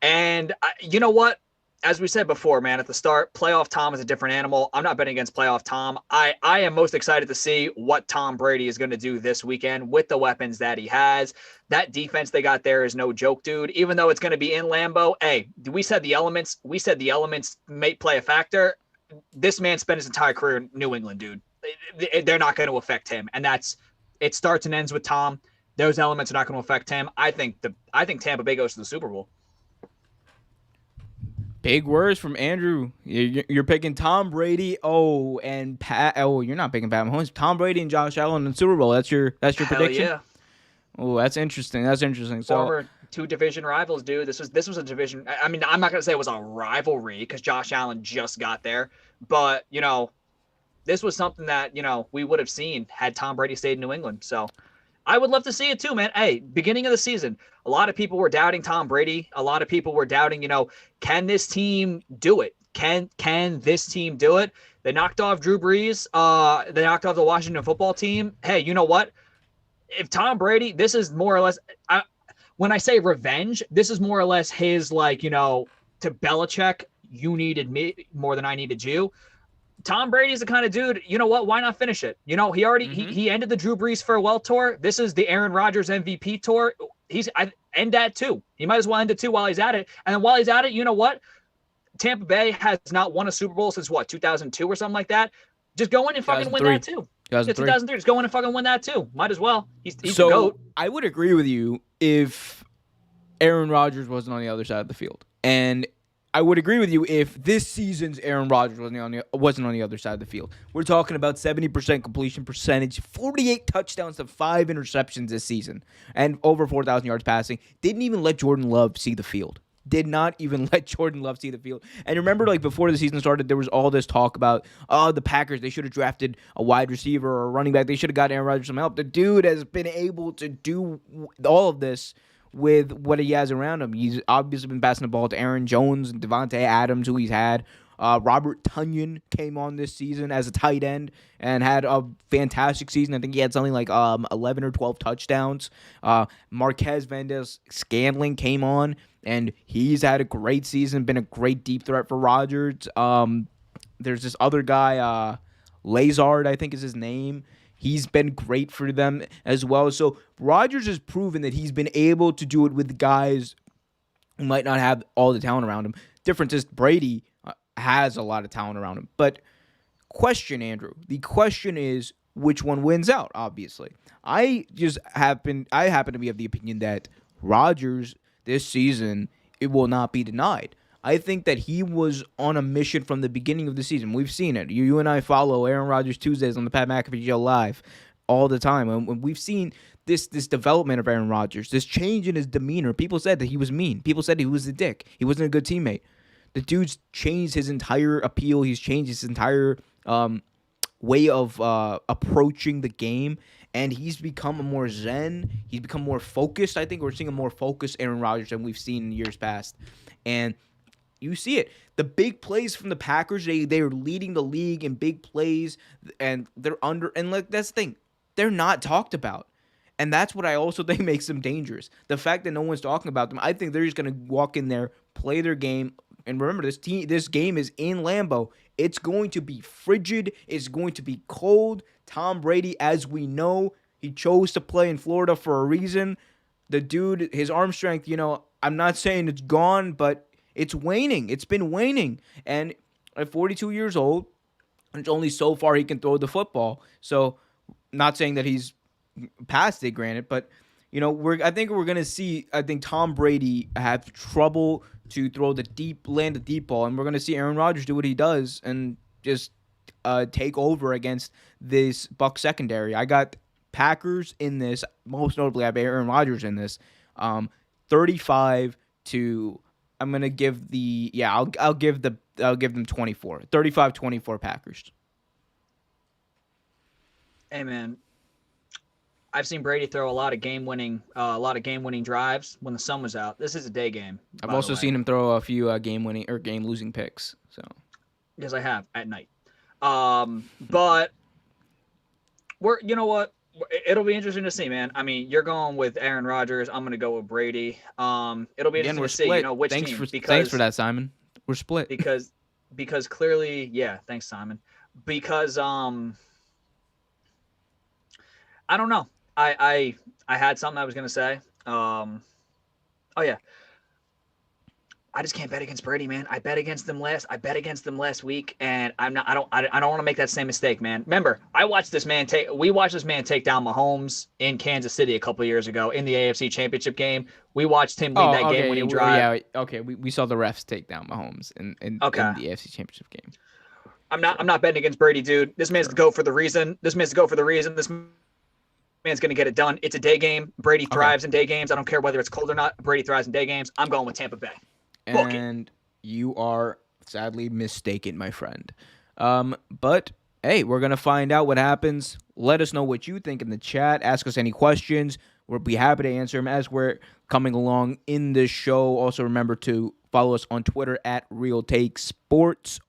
And you know what? As we said before, man, at the start, playoff Tom is a different animal. I'm not betting against playoff Tom. I am most excited to see what Tom Brady is going to do this weekend with the weapons that he has. That defense they got there is no joke, dude. Even though it's going to be in Lambeau, hey, we said the elements may play a factor. This man spent his entire career in New England, dude. They're not going to affect him, and it starts and ends with Tom. Those elements are not going to affect him. I think Tampa Bay goes to the Super Bowl. Big words from Andrew. You're picking Tom Brady. Oh, and Pat. Oh, you're not picking Pat Mahomes. Tom Brady and Josh Allen in the Super Bowl. That's your Hell prediction. yeah. Oh, that's interesting. That's interesting. So, Former two division rivals, dude. This was a division. I mean, I'm not gonna say it was a rivalry because Josh Allen just got there, but this was something that we would have seen had Tom Brady stayed in New England. So I would love to see it too, man. Hey, beginning of the season, a lot of people were doubting Tom Brady. A lot of people were doubting, can this team do it? Can this team do it? They knocked off Drew Brees. They knocked off the Washington football team. Hey, you know what? If Tom Brady, this is more or less, when I say revenge, this is more or less his, to Belichick, you needed me more than I needed you. Tom Brady's the kind of dude, you know what? Why not finish it? He already he ended the Drew Brees farewell tour. This is the Aaron Rodgers MVP tour. I end that too. He might as well end it too while he's at it. And then while he's at it, you know what? Tampa Bay has not won a Super Bowl since 2002 or something like that. Just go in and fucking win that too. 2003. Just go in and fucking win that too. Might as well. He's so the GOAT. I would agree with you if Aaron Rodgers wasn't on the other side of the field, and I would agree with you if this season's Aaron Rodgers wasn't on the other side of the field. We're talking about 70% completion percentage, 48 touchdowns to 5 interceptions this season, and over 4,000 yards passing. Didn't even let Jordan Love see the field. Did not even let Jordan Love see the field. And remember, before the season started, there was all this talk about, the Packers, they should have drafted a wide receiver or a running back. They should have got Aaron Rodgers some help. The dude has been able to do all of this with what he has around him. He's obviously been passing the ball to Aaron Jones and Devontae Adams, who he's had. Robert Tonyan came on this season as a tight end and had a fantastic season. I think he had something like 11 or 12 touchdowns. Marquez Valdez-Scantling came on, and he's had a great season, been a great deep threat for Rodgers. There's this other guy, Lazard, I think is his name. He's been great for them as well. So Rodgers has proven that he's been able to do it with guys who might not have all the talent around him. Difference is Brady has a lot of talent around him. But question, Andrew. The question is which one wins out, obviously. I happen to be of the opinion that Rodgers this season, it will not be denied. I think that he was on a mission from the beginning of the season. We've seen it. You and I follow Aaron Rodgers Tuesdays on the Pat McAfee Show Live all the time. And we've seen this development of Aaron Rodgers, this change in his demeanor. People said that he was mean. People said he was a dick. He wasn't a good teammate. The dude's changed his entire appeal. He's changed his entire way of approaching the game. And he's become a more zen. He's become more focused. I think we're seeing a more focused Aaron Rodgers than we've seen in years past. And you see it. The big plays from the Packers, they're leading the league in big plays, and they're that's the thing. They're not talked about. And that's what I also think makes them dangerous. The fact that no one's talking about them, I think they're just going to walk in there, play their game. And remember, this game is in Lambeau. It's going to be frigid. It's going to be cold. Tom Brady, as we know, he chose to play in Florida for a reason. The dude, his arm strength, I'm not saying it's gone, but it's waning. It's been waning. And at 42 years old, it's only so far he can throw the football. So, not saying that he's past it, granted, but I think we're gonna see. I think Tom Brady have trouble to land the deep ball, and we're gonna see Aaron Rodgers do what he does and just take over against this Bucs secondary. I got Packers in this. Most notably, I have Aaron Rodgers in this. 35 to. I'm gonna give I'll give them 24. 35-24 Packers. Hey man, I've seen Brady throw a lot of game-winning drives when the sun was out. This is a day game. I've also seen him throw a few game-winning or game-losing picks. So, yes, I have at night. But you know what? It'll be interesting to see, man. I mean, you're going with Aaron Rodgers. I'm going to go with Brady. It'll be interesting to see, which team. Thanks for that, Simon. We're split. Because clearly, yeah, thanks, Simon. Because I don't know. I had something I was going to say. Oh yeah. I just can't bet against Brady, man. I bet against them last week, and I don't want to make that same mistake, man. Remember, we watched this man take down Mahomes in Kansas City a couple years ago in the AFC Championship game. We watched him lead that game-winning drive. Yeah, okay. We saw the refs take down Mahomes in the AFC Championship game. I'm not betting against Brady, dude. This man's to go for the reason. This man's going to get it done. It's a day game. Brady thrives in day games. I don't care whether it's cold or not. Brady thrives in day games. I'm going with Tampa Bay. And you are sadly mistaken, my friend. But hey, we're gonna find out what happens. Let us know what you think in the chat. Ask us any questions. We'll be happy to answer them as we're coming along in this show. Also, remember to follow us on Twitter at Real Take Sports.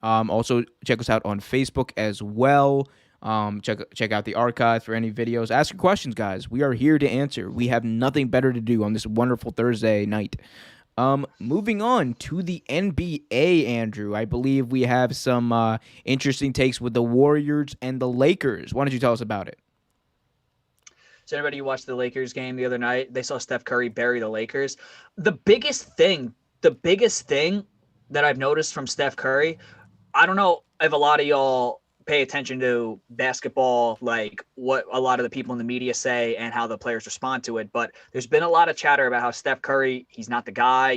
Also, check us out on Facebook as well. Check out the archive for any videos. Ask your questions, guys. We are here to answer. We have nothing better to do on this wonderful Thursday night. Moving on to the NBA, Andrew. I believe we have some interesting takes with the Warriors and the Lakers. Why don't you tell us about it? So anybody who watched the Lakers game the other night, they saw Steph Curry bury the Lakers. The biggest thing that I've noticed from Steph Curry, I don't know if a lot of y'all pay attention to basketball, like what a lot of the people in the media say and how the players respond to it. But there's been a lot of chatter about how Steph Curry, he's not the guy,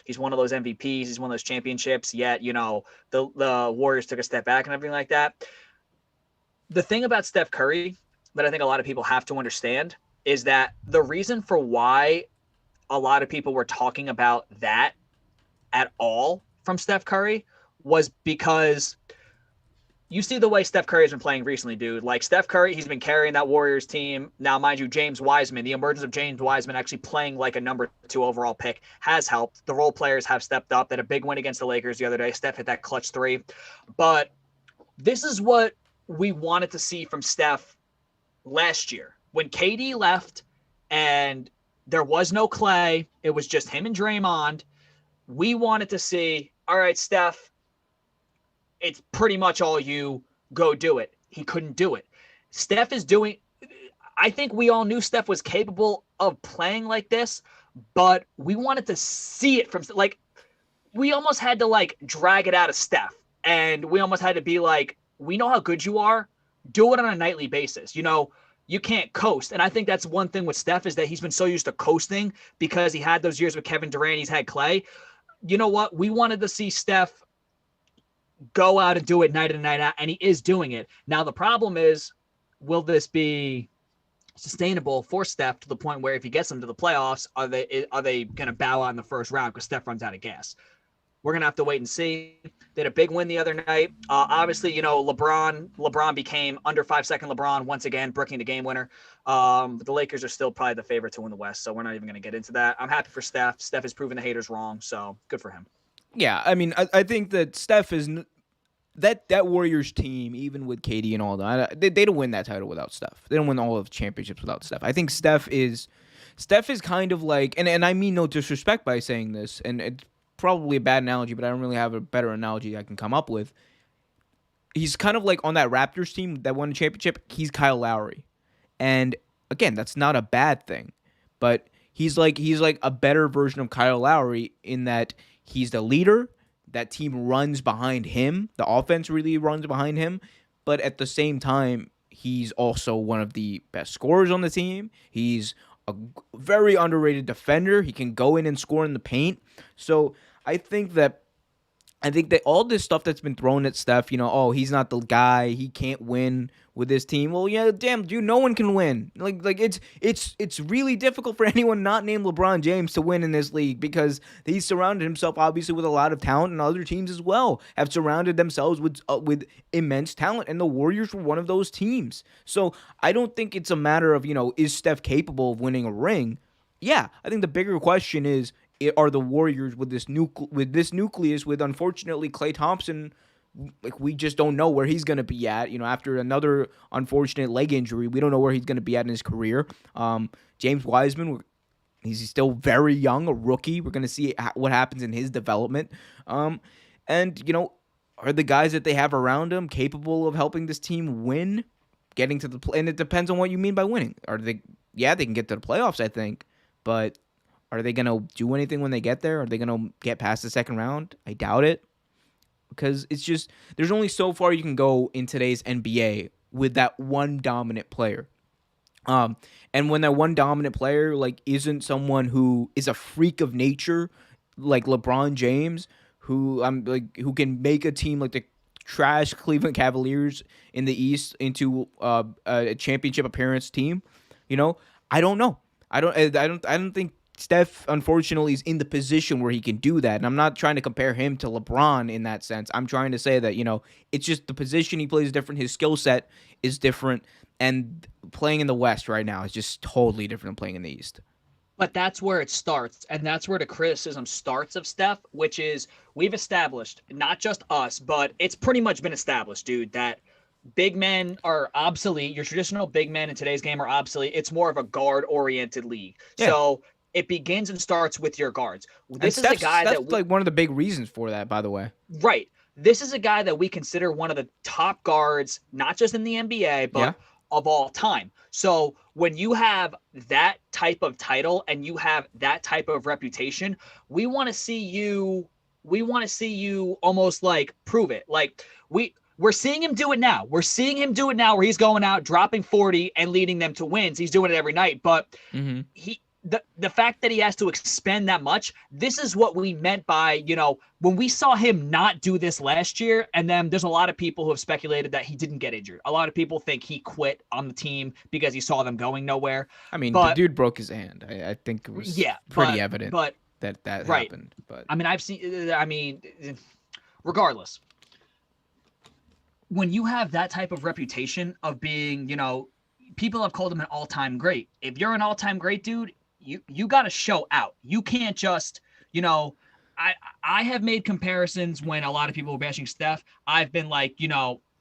he's one of those MVPs, he's one of those championships, yet, the Warriors took a step back and everything like that. The thing about Steph Curry that I think a lot of people have to understand is that the reason for why a lot of people were talking about that at all from Steph Curry was because you see the way Steph Curry has been playing recently, dude. Like Steph Curry, he's been carrying that Warriors team. Now, mind you, James Wiseman, the emergence of James Wiseman actually playing like a number 2 overall pick has helped. The role players have stepped up. They had a big win against the Lakers the other day. Steph hit that clutch 3. But this is what we wanted to see from Steph last year. When KD left and there was no Clay, it was just him and Draymond. We wanted to see, all right, Steph, it's pretty much all you, go do it. He couldn't do it. Steph is doing, I think we all knew Steph was capable of playing like this, but we wanted to see it from, like, we almost had to, like, drag it out of Steph. And we almost had to be like, we know how good you are. Do it on a nightly basis. You can't coast. And I think that's one thing with Steph is that he's been so used to coasting because he had those years with Kevin Durant. He's had Clay. You know what? We wanted to see Steph go out and do it night in and night out, and he is doing it. Now, the problem is, will this be sustainable for Steph to the point where if he gets them to the playoffs, are they going to bow out in the first round because Steph runs out of gas? We're going to have to wait and see. They had a big win the other night. Obviously, LeBron became under 5-second LeBron once again, brooking the game winner. But the Lakers are still probably the favorite to win the West, so we're not even going to get into that. I'm happy for Steph. Steph has proven the haters wrong, so good for him. Yeah, I mean, I think that Steph is that Warriors team, even with KD and all that, they don't win that title without Steph. They don't win all of the championships without Steph. I think Steph is kind of like, and I mean no disrespect by saying this, and it's probably a bad analogy, but I don't really have a better analogy I can come up with. He's kind of like on that Raptors team that won the championship. He's Kyle Lowry, and again, that's not a bad thing, but he's like a better version of Kyle Lowry in that he's the leader. That team runs behind him. The offense really runs behind him. But at the same time, he's also one of the best scorers on the team. He's a very underrated defender. He can go in and score in the paint. So I think that all this stuff that's been thrown at Steph, he's not the guy, he can't win with this team. Well, yeah, damn, dude, no one can win. Like it's really difficult for anyone not named LeBron James to win in this league because he's surrounded himself obviously with a lot of talent, and other teams as well have surrounded themselves with immense talent, and the Warriors were one of those teams. So I don't think it's a matter of, is Steph capable of winning a ring? Yeah, I think the bigger question is, are the Warriors with this nucleus with unfortunately Klay Thompson, like we just don't know where he's going to be at, after another unfortunate leg injury. We don't know where he's going to be at in his career. James Wiseman, he's still very young, a rookie. We're going to see what happens in his development. And are the guys that they have around him capable of helping this team win, getting to the play? And it depends on what you mean by winning. They can get to the playoffs, I think, but Are they gonna do anything when they get there? Are they gonna get past the second round? I doubt it, because it's just there's only so far you can go in today's NBA with that one dominant player. And when that one dominant player like isn't someone who is a freak of nature, like LeBron James, who can make a team like the trash Cleveland Cavaliers in the East into a championship appearance team, I don't know. I don't think Steph, unfortunately, is in the position where he can do that. And I'm not trying to compare him to LeBron in that sense. I'm trying to say that, it's just the position he plays is different. His skill set is different. And playing in the West right now is just totally different than playing in the East. But that's where it starts. And that's where the criticism starts of Steph, which is we've established, not just us, but it's pretty much been established, dude, that big men are obsolete. Your traditional big men in today's game are obsolete. It's more of a guard-oriented league. Yeah. So it begins and starts with your guards. This is a guy that's like one of the big reasons for that, by the way. Right. This is a guy that we consider one of the top guards, not just in the NBA, but of all time. So when you have that type of title and you have that type of reputation, we want to see you almost like prove it. Like we're seeing him do it now. We're seeing him do it now where he's going out, dropping 40 and leading them to wins. He's doing it every night. But the fact that he has to expend that much, this is what we meant by, when we saw him not do this last year, and then there's a lot of people who have speculated that he didn't get injured. A lot of people think he quit on the team because he saw them going nowhere. I mean, the dude broke his hand. I think it was pretty evident that happened. But regardless, when you have that type of reputation of being, people have called him an all-time great. If you're an all-time great, dude, you got to show out. You can't just, I have made comparisons when a lot of people were bashing Steph. I've been like,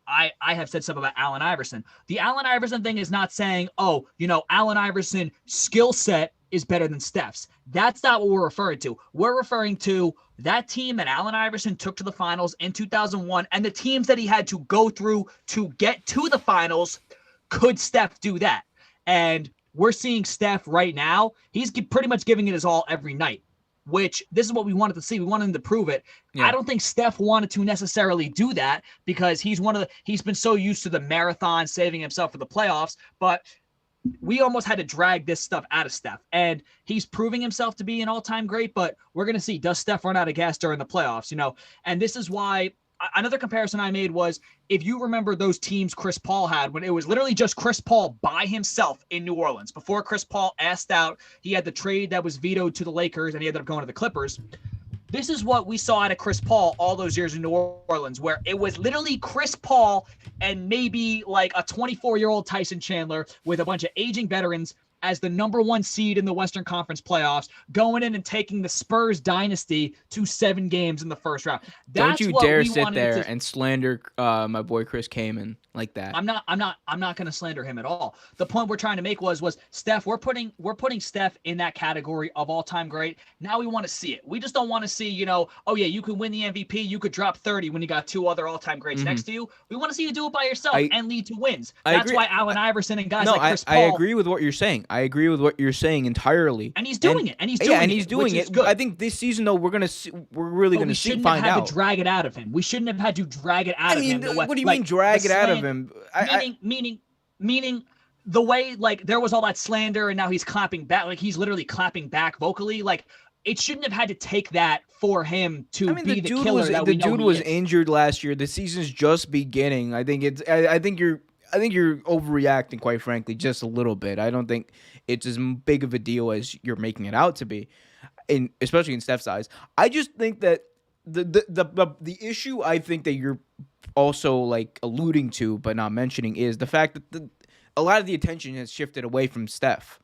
I have said stuff about Allen Iverson. The Allen Iverson thing is not saying, Allen Iverson skill set is better than Steph's. That's not what we're referring to. We're referring to that team that Allen Iverson took to the finals in 2001 and the teams that he had to go through to get to the finals. Could Steph do that? And we're seeing Steph right now. He's pretty much giving it his all every night, which this is what we wanted to see. We wanted him to prove it. Yeah. I don't think Steph wanted to necessarily do that because he's been so used to the marathon, saving himself for the playoffs, but we almost had to drag this stuff out of Steph. And he's proving himself to be an all-time great, but we're going to see, does Steph run out of gas during the playoffs? And this is why another comparison I made was, if you remember those teams Chris Paul had when it was literally just Chris Paul by himself in New Orleans. Before Chris Paul asked out, he had the trade that was vetoed to the Lakers and he ended up going to the Clippers. This is what we saw out of Chris Paul all those years in New Orleans, where it was literally Chris Paul and maybe like a 24-year-old Tyson Chandler with a bunch of aging veterans as the number one seed in the Western Conference playoffs, going in and taking the Spurs dynasty to 7 games in the first round. Don't you dare sit there and slander my boy Chris Kaman like that. I'm not going to slander him at all. The point we're trying to make was Steph. We're putting Steph in that category of all-time great. Now we want to see it. We just don't want to see, you could win the MVP, you could drop 30 when you got 2 other all-time greats next to you. We want to see you do it by yourself and lead to wins. That's why Allen Iverson and guys like Chris Paul. I agree with what you're saying. I agree with what you're saying entirely. And he's doing it. And he's doing it. Good. I think this season though we're really going to see. We shouldn't have had to drag it out of him. We shouldn't have had to drag it out of him. What do you mean drag it out of him? Meaning the way there was all that slander and now he's clapping back. Like he's literally clapping back vocally. Like it shouldn't have had to take that for him to be the killer that we know he is. The dude was injured last year. The season's just beginning. I think you're overreacting, quite frankly, just a little bit. I don't think it's as big of a deal as you're making it out to be, especially in Steph's eyes. I just think that the issue I think that you're also alluding to but not mentioning is the fact that a lot of the attention has shifted away from Steph,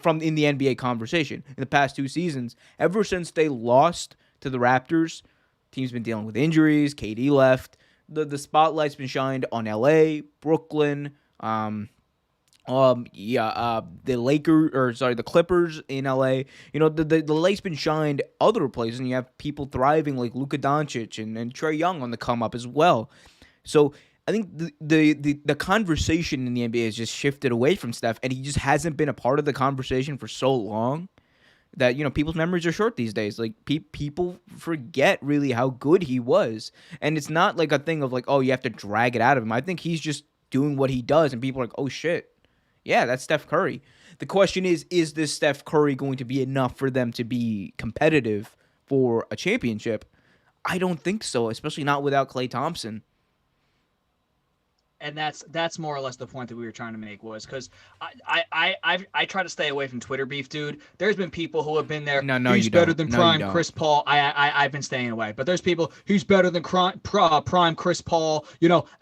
from in the NBA conversation in the past 2 seasons. Ever since they lost to the Raptors, team's been dealing with injuries. KD left. The spotlight's been shined on LA, Brooklyn, the Clippers in LA. The light's been shined other places, and you have people thriving like Luka Doncic and Trae Young on the come up as well. So I think the conversation in the NBA has just shifted away from Steph, and he just hasn't been a part of the conversation for so long that, people's memories are short these days. Like, people forget really how good he was. And it's not like a thing of like, oh, you have to drag it out of him. I think he's just doing what he does, and people are like, oh, shit. Yeah, that's Steph Curry. The question is this Steph Curry going to be enough for them to be competitive for a championship? I don't think so, especially not without Klay Thompson. And that's more or less the point that we were trying to make, was because I try to stay away from Twitter beef, dude. There's been people who have been there. No, he's you better don't. than prime Chris Paul. I've been staying away, but there's people. He's better than prime Chris Paul.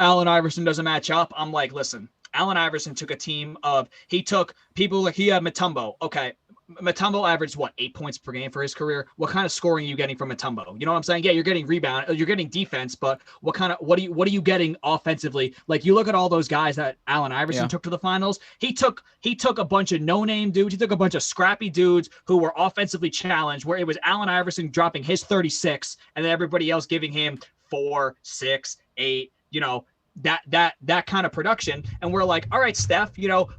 Allen Iverson doesn't match up. I'm like, listen, Allen Iverson took a team of. He took people like he had Mutombo. Okay. Mutombo averaged 8 points per game for his career. What kind of scoring are you getting from Mutombo? You know what I'm saying? Yeah, you're getting rebound, you're getting defense, but what are you getting offensively? Like, you look at all those guys that Allen Iverson took to the finals. He took a bunch of no-name dudes. He took a bunch of scrappy dudes who were offensively challenged, where it was Allen Iverson dropping his 36 and then everybody else giving him 4, 6, 8, that kind of production. And we're like, all right, Steph,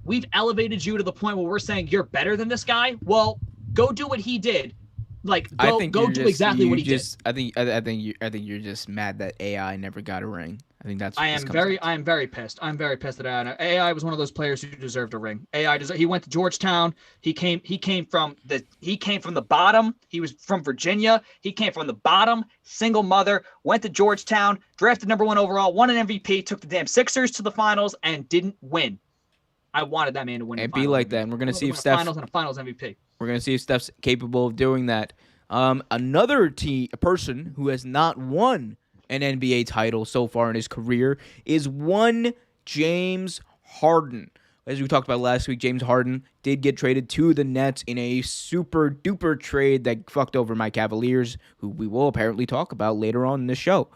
we've elevated you to the point where we're saying you're better than this guy. Well, go do what he did. Like, go do exactly what he did. I think you're just mad that AI never got a ring. I think that's. I am very pissed. I'm very pissed at AI. AI was one of those players who deserved a ring. He went to Georgetown. He came from the bottom. He was from Virginia. He came from the bottom, single mother, went to Georgetown, drafted number 1 overall, won an MVP, took the damn Sixers to the finals, and didn't win. I wanted that man to win. And be like that. And we're gonna see if Steph finals and a finals MVP. We're gonna see if Steph's capable of doing that. Another person who has not won an NBA title so far in his career is one James Harden. As we talked about last week, James Harden did get traded to the Nets in a super duper trade that fucked over my Cavaliers, who we will apparently talk about later on in the show.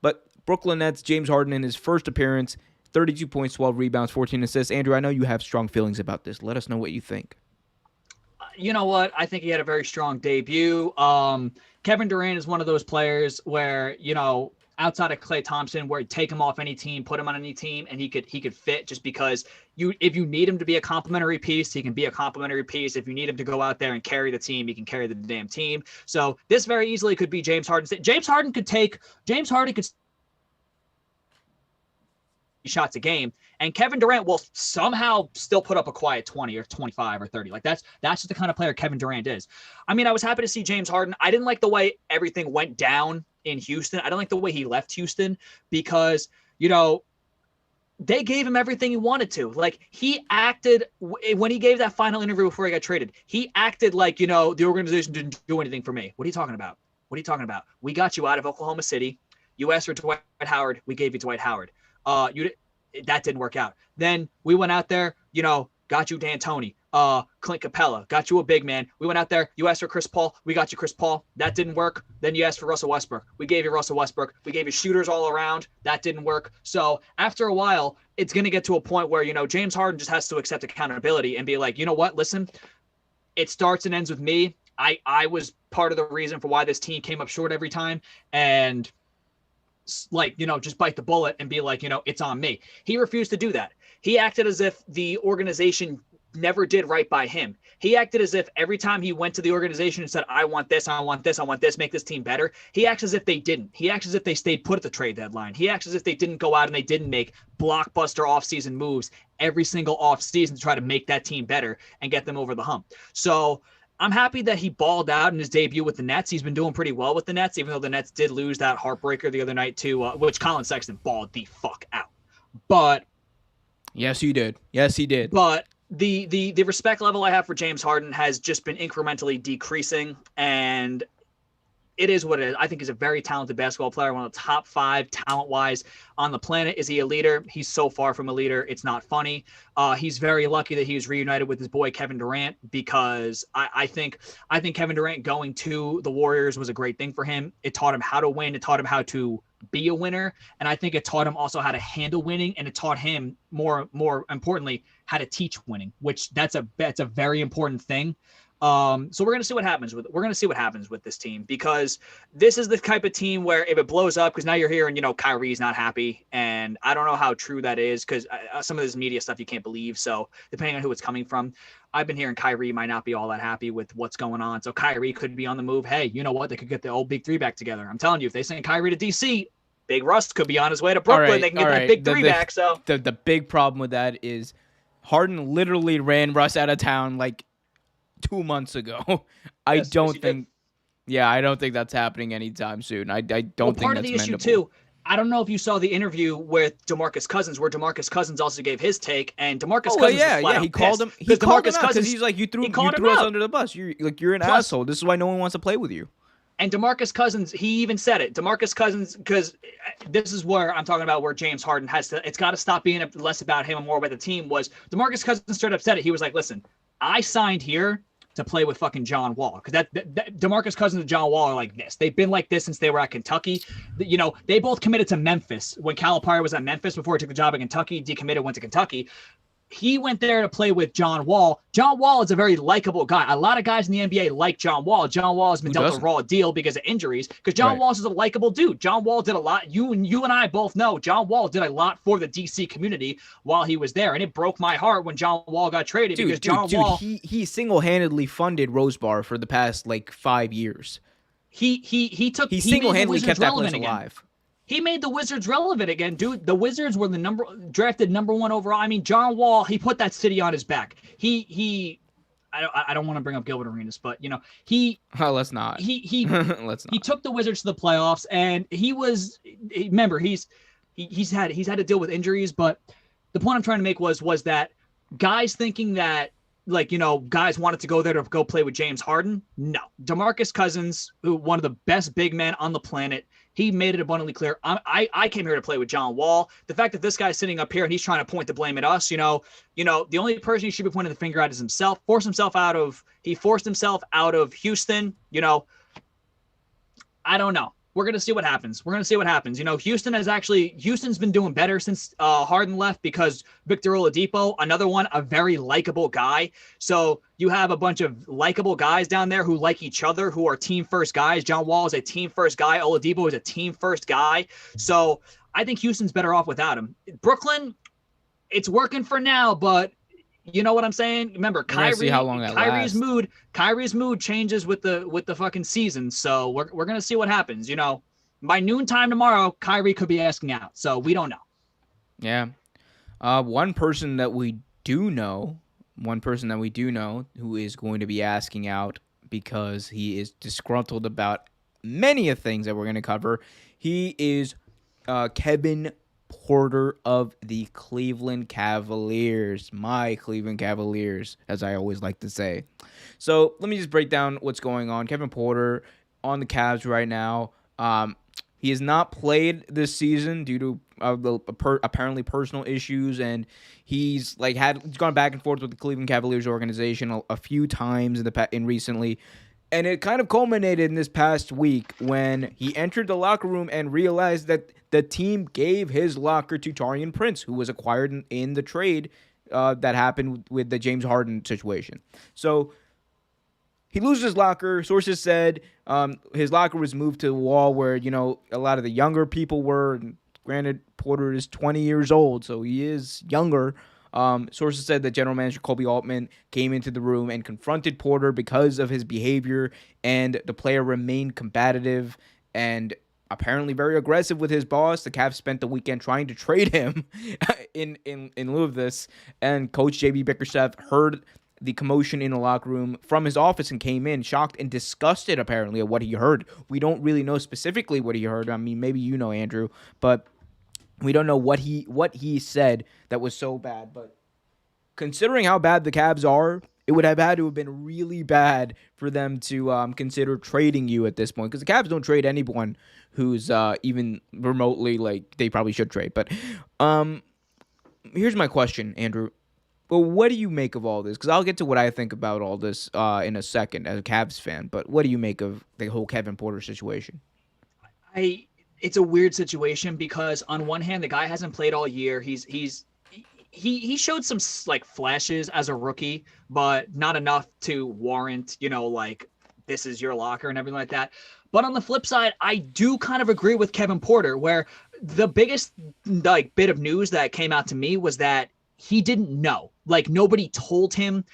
But Brooklyn Nets, James Harden in his first appearance, 32 points, 12 rebounds, 14 assists. Andrew, I know you have strong feelings about this. Let us know what you think. You know what? I think he had a very strong debut. Kevin Durant is one of those players where, outside of Klay Thompson, where you take him off any team, put him on any team, and he could fit, just because if you need him to be a complimentary piece, he can be a complimentary piece. If you need him to go out there and carry the team, he can carry the damn team. So this very easily could be James Harden. James Harden could shots a game, and Kevin Durant will somehow still put up a quiet 20 or 25 or 30. Like, that's just the kind of player Kevin Durant is. I mean, I was happy to see James Harden. I didn't like the way everything went down in Houston. I don't like the way he left Houston, because, they gave him everything he wanted to. Like, he acted, when he gave that final interview before he got traded, he acted like, the organization didn't do anything for me. What are you talking about? We got you out of Oklahoma City. You asked for Dwight Howard. We gave you Dwight Howard. That didn't work out. Then we went out there, got you D'Antoni, Clint Capella, got you a big man. We went out there, you asked for Chris Paul, we got you Chris Paul. That didn't work. Then you asked for Russell Westbrook. We gave you Russell Westbrook. We gave you shooters all around. That didn't work. So after a while, it's going to get to a point where, James Harden just has to accept accountability and be like, you know what, listen, it starts and ends with me. I was part of the reason for why this team came up short every time. And just bite the bullet and be like, it's on me. He refused to do that. He acted as if the organization never did right by him. He acted as if every time he went to the organization and said, I want this, make this team better, he acts as if they didn't. He acts as if they stayed put at the trade deadline. He acts as if they didn't go out and they didn't make blockbuster offseason moves every single offseason to try to make that team better and get them over the hump. So I'm happy that he balled out in his debut with the Nets. He's been doing pretty well with the Nets, even though the Nets did lose that heartbreaker the other night to which Colin Sexton balled the fuck out. But yes, he did. But the respect level I have for James Harden has just been incrementally decreasing, and it is what it is. I think he's a very talented basketball player, one of the top 5 talent-wise on the planet. Is he a leader? He's so far from a leader, it's not funny. He's very lucky that he was reunited with his boy Kevin Durant, because I think Kevin Durant going to the Warriors was a great thing for him. It taught him how to win. It taught him how to be a winner, and I think it taught him also how to handle winning, and it taught him more importantly how to teach winning, which that's a very important thing. So we're gonna see what happens with this team, because this is the type of team where if it blows up, because now you're hearing, Kyrie's not happy, and I don't know how true that is, because some of this media stuff you can't believe. So depending on who it's coming from, I've been hearing Kyrie might not be all that happy with what's going on. So Kyrie could be on the move. Hey, you know what? They could get the old big three back together. I'm telling you, if they send Kyrie to DC, Big Russ could be on his way to Brooklyn. They can get that big three back. So the big problem with that is Harden literally ran Russ out of town like 2 months ago. I don't think that's happening anytime soon. I don't think that's part of the issue too. I don't know if you saw the interview with DeMarcus Cousins, where DeMarcus Cousins also gave his take, and DeMarcus Cousins was flat out he called him. He called him out because he's like, you threw us under the bus. You're an asshole. This is why no one wants to play with you. And DeMarcus Cousins, he even said it. DeMarcus Cousins, because this is where I'm talking about where James Harden it's got to stop being less about him and more about the team. Was DeMarcus Cousins straight up said it. He was like, listen, I signed here to play with fucking John Wall, because that DeMarcus Cousins and John Wall are like this. They've been like this since they were at Kentucky. They both committed to Memphis when Calipari was at Memphis before he took the job at Kentucky. Decommitted, went to Kentucky. He went there to play with John Wall. John Wall is a very likable guy. A lot of guys in the NBA like John Wall. John Wall has been dealt a raw deal because of injuries, because John Wall is a likable dude. John Wall did a lot. You and I both know John Wall did a lot for the DC community while he was there, and it broke my heart when John Wall got traded, because John Wall, he single-handedly funded Rose Bar for the past 5 years. He single-handedly kept that place alive. He made the Wizards relevant again, dude. The Wizards were drafted number 1 overall. I mean, John Wall, he put that city on his back. I don't want to bring up Gilbert Arenas, but let's not. Let's not. He took the Wizards to the playoffs, and he's had to deal with injuries. But the point I'm trying to make was that guys thinking that guys wanted to go there to go play with James Harden. No, DeMarcus Cousins, one of the best big men on the planet, he made it abundantly clear. I came here to play with John Wall. The fact that this guy's sitting up here and he's trying to point the blame at us, the only person he should be pointing the finger at is himself. He forced himself out of Houston. I don't know. We're going to see what happens. Houston's been doing better since Harden left, because Victor Oladipo, another one, a very likable guy. So you have a bunch of likable guys down there who like each other, who are team first guys. John Wall is a team first guy. Oladipo is a team first guy. So I think Houston's better off without him. Brooklyn, it's working for now, but you know what I'm saying? Remember, Kyrie's mood changes with the fucking season. So we're gonna see what happens. By noontime tomorrow, Kyrie could be asking out. So we don't know. Yeah. One person that we do know who is going to be asking out because he is disgruntled about many of things that we're going to cover. He is Kevin Porter of the Cleveland Cavaliers, my Cleveland Cavaliers, as I always like to say. So let me just break down what's going on. Kevin Porter on the Cavs right now. He has not played this season due to apparently personal issues, and he's gone back and forth with the Cleveland Cavaliers organization a few times in recently. And it kind of culminated in this past week when he entered the locker room and realized that the team gave his locker to Taurean Prince, who was acquired in the trade that happened with the James Harden situation. So he loses his locker. Sources said his locker was moved to the wall where, a lot of the younger people were. And granted, Porter is 20 years old, so he is younger. Sources said that general manager Kobe Altman came into the room and confronted Porter because of his behavior, and the player remained combative and apparently very aggressive with his boss. The Cavs spent the weekend trying to trade him in lieu of this, and Coach J.B. Bickerstaff heard the commotion in the locker room from his office and came in shocked and disgusted apparently at what he heard. We don't really know specifically what he heard. I mean, maybe you know, Andrew, but we don't know what he said that was so bad. But considering how bad the Cavs are, it would have had to have been really bad for them to consider trading you at this point, because the Cavs don't trade anyone who's even remotely they probably should trade. But here's my question, Andrew. Well, what do you make of all this? Because I'll get to what I think about all this in a second as a Cavs fan. But what do you make of the whole Kevin Porter situation? It's a weird situation because on one hand, the guy hasn't played all year. He's he showed some like flashes as a rookie, but not enough to warrant, like this is your locker and everything like that. But on the flip side, I do kind of agree with Kevin Porter, where the biggest like bit of news that came out to me was that he didn't know. Like nobody told him.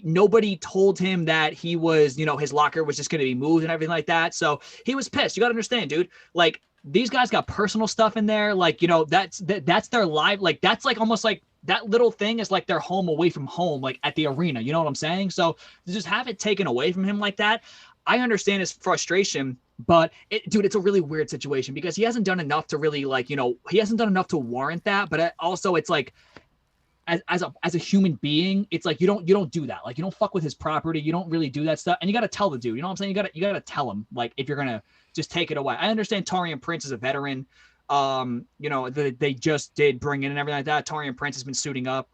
Nobody told him that he was, his locker was just going to be moved and everything like that. So he was pissed. You got to understand, dude. Like these guys got personal stuff in there. Like, that's their life. Like that's like almost like that little thing is like their home away from home, like at the arena. You know what I'm saying? So to just have it taken away from him like that, I understand his frustration, but dude, it's a really weird situation because he hasn't done enough to really like, he hasn't done enough to warrant that. But also it's like, as a human being, it's like you don't do that. Like you don't fuck with his property. You don't really do that stuff. And you got to tell the dude. You know what I'm saying? You got to tell him like if you're gonna just take it away. I understand Taurean Prince is a veteran. They just did bring in and everything like that. Taurean Prince has been suiting up.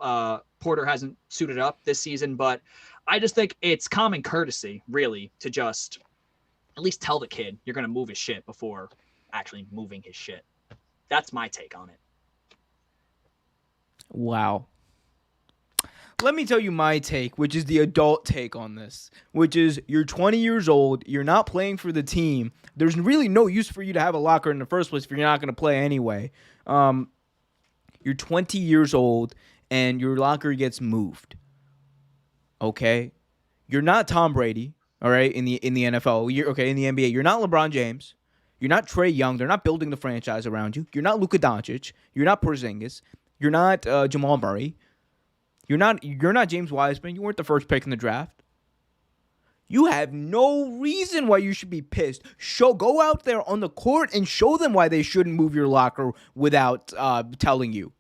Porter hasn't suited up this season, but I just think it's common courtesy, really, to just at least tell the kid you're gonna move his shit before actually moving his shit. That's my take on it. Wow. Let me tell you my take, which is the adult take on this, which is you're 20 years old, you're not playing for the team. There's really no use for you to have a locker in the first place if you're not going to play anyway. You're 20 years old, and your locker gets moved. Okay? You're not Tom Brady, all right, in the NFL. In the NBA. You're not LeBron James. You're not Trae Young. They're not building the franchise around you. You're not Luka Doncic. You're not Porzingis. You're not Jamal Murray. You're not James Wiseman. You weren't the first pick in the draft. You have no reason why you should be pissed. Go out there on the court and show them why they shouldn't move your locker without telling you.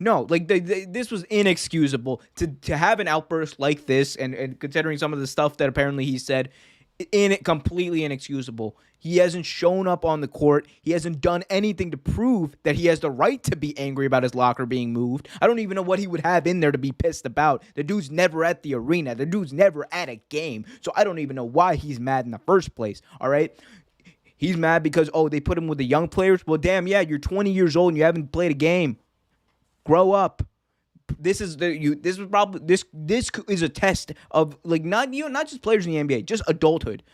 No, like this was inexcusable to have an outburst like this, and considering some of the stuff that apparently he said, completely inexcusable. He hasn't shown up on the court. He hasn't done anything to prove that he has the right to be angry about his locker being moved. I don't even know what he would have in there to be pissed about. The dude's never at the arena. The dude's never at a game. So I don't even know why he's mad in the first place, all right? He's mad because, they put him with the young players. Well, damn, yeah, you're 20 years old and you haven't played a game. Grow up. This is a test of like not just players in the NBA, just adulthood.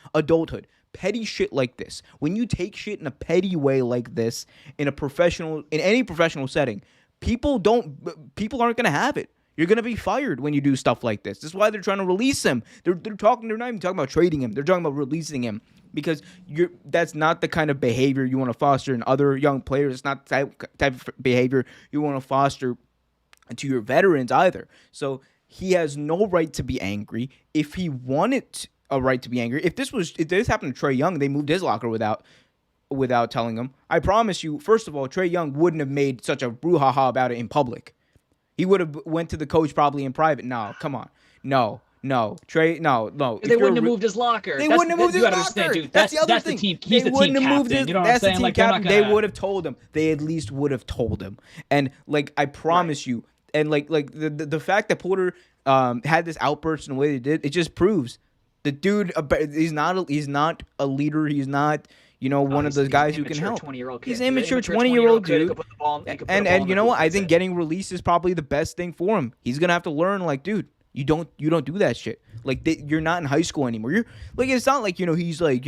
Petty shit like this. When you take shit in a petty way like this in any professional setting, people aren't gonna have it. You're gonna be fired when you do stuff like this. This is why they're trying to release him. They're not even talking about trading him. They're talking about releasing him because that's not the kind of behavior you want to foster in other young players. It's not the type of behavior you want to foster to your veterans either. So he has no right to be angry. If he wanted a right to be angry, if this happened to Trae Young, they moved his locker without telling him. I promise you, first of all, Trae Young wouldn't have made such a brouhaha about it in public. He would have went to the coach probably in private. No, come on. No. Trae, no. They wouldn't have moved his locker. They wouldn't have moved his locker. Understand, dude. That's the other thing. He's the team captain. You know what I'm saying? Like, they would have told him. They at least would have told him. And like, I promise you. And like the fact that Porter had this outburst in the way they did, it just proves the dude. He's not a leader. He's not one of those guys who can help. He's an immature 20-year-old dude. And you know what? I think getting released is probably the best thing for him. He's gonna have to learn. Like, dude, you don't do that shit. Like, you're not in high school anymore. You're like, it's not like he's like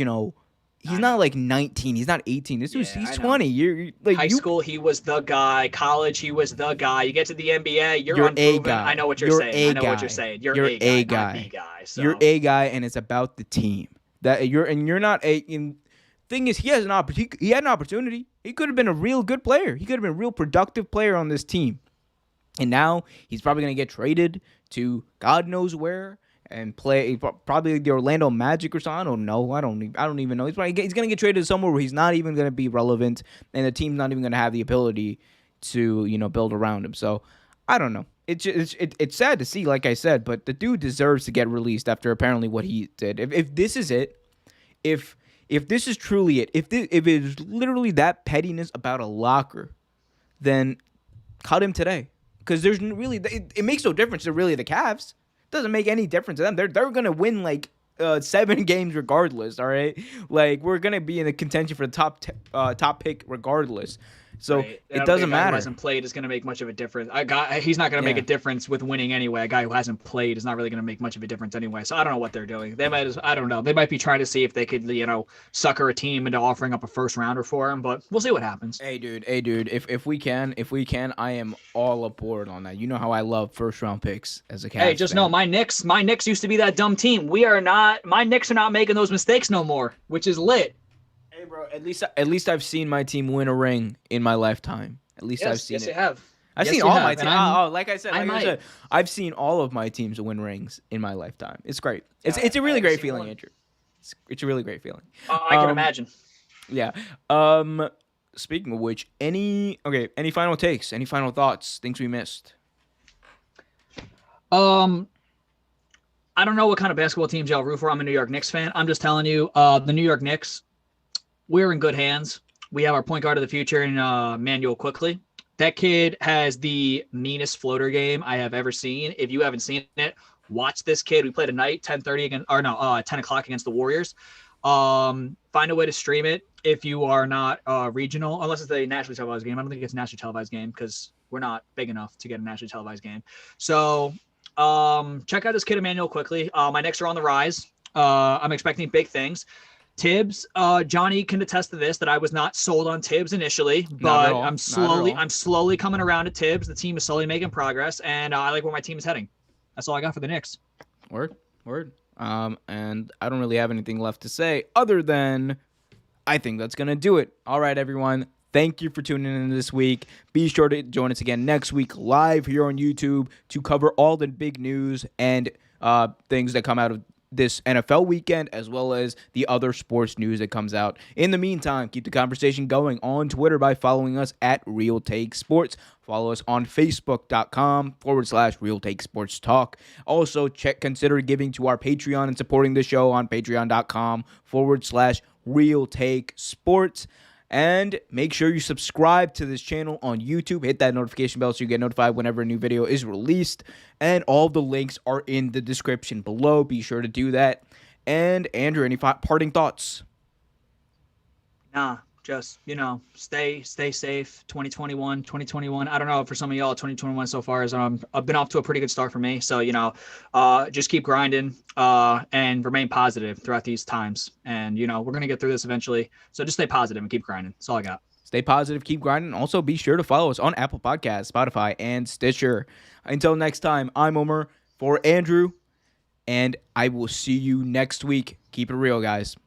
He's not like 19. He's not 18. This dude's he's 20. You're like high school. He was the guy. College. He was the guy. You get to the NBA. You're unproven. A guy. I know what you're saying. I know what you're saying. You're a guy. Not the guy. So. You're a guy, and it's about the team. You're not a. Thing is, he had an opportunity. He could have been a real good player. He could have been a real productive player on this team. And now he's probably going to get traded to God knows where and play probably the Orlando Magic or something. I don't know. I don't even know. He's going to get traded somewhere where he's not even going to be relevant, and the team's not even going to have the ability to build around him. So I don't know. It's sad to see, like I said, but the dude deserves to get released after apparently what he did. If this is it, if this is truly it, if it is literally that pettiness about a locker, then cut him today. Because there's really it makes no difference to really the Cavs. It doesn't make any difference to them. They're gonna win like 7 games regardless. All right, like we're gonna be in the contention for the top pick regardless. So Right. it A doesn't guy who matter. hasn't played is going to make much of a difference. He's not going to make Yeah. a difference with winning anyway. A guy who hasn't played is not really going to make much of a difference anyway. So I don't know what they're doing. I don't know. They might be trying to see if they could, sucker a team into offering up a first rounder for him, but we'll see what happens. Hey dude, if we can, I am all aboard on that. You know how I love first round picks as a Cavs Hey, just fan. know my Knicks used to be that dumb team. My Knicks are not making those mistakes no more, which is lit. Hey bro, at least I've seen my team win a ring in my lifetime. At least I've seen yes, it. you have. I've Yes, seen you all have, my and teams. I'm- Like I said, I might. I've seen all of my teams win rings in my lifetime. It's great. It's a I really haven't great seen feeling, one. Andrew. It's a really great feeling. I can imagine. Yeah. Speaking of which, any final takes, any final thoughts, things we missed? I don't know what kind of basketball teams y'all root for. I'm a New York Knicks fan. I'm just telling you, the New York Knicks, we're in good hands. We have our point guard of the future in Manuel Quickley. That kid has the meanest floater game I have ever seen. If you haven't seen it, watch this kid. We played tonight, 10 o'clock against the Warriors. Find a way to stream it if you are not regional, unless it's a nationally televised game. I don't think it's a nationally televised game because we're not big enough to get a nationally televised game. So check out this kid, Emmanuel, quickly. My Knicks are on the rise. I'm expecting big things. Tibbs, Johnny can attest to this, that I was not sold on Tibbs initially, but all. I'm Not at all. slowly coming around to Tibbs. The team is slowly making progress, and I like where my team is heading. That's all I got for the Knicks. Word. And I don't really have anything left to say other than I think that's going to do it. All right, everyone. Thank you for tuning in this week. Be sure to join us again next week live here on YouTube to cover all the big news and things that come out of this NFL weekend, as well as the other sports news that comes out. In the meantime, keep the conversation going on Twitter by following us at Real Take Sports. Follow us on Facebook.com/Real Take Sports Talk. Also, consider giving to our Patreon and supporting the show on Patreon.com/Real Take Sports. And make sure you subscribe to this channel on YouTube. Hit that notification bell so you get notified whenever a new video is released. And all the links are in the description below. Be sure to do that. And Andrew, any parting thoughts? Nah, just, stay safe. 2021. I don't know, for some of y'all, 2021 so far is I've been off to a pretty good start for me. So, just keep grinding and remain positive throughout these times. And, we're going to get through this eventually. So just stay positive and keep grinding. That's all I got. Stay positive, keep grinding. Also, be sure to follow us on Apple Podcasts, Spotify, and Stitcher. Until next time, I'm Omer for Andrew, and I will see you next week. Keep it real, guys.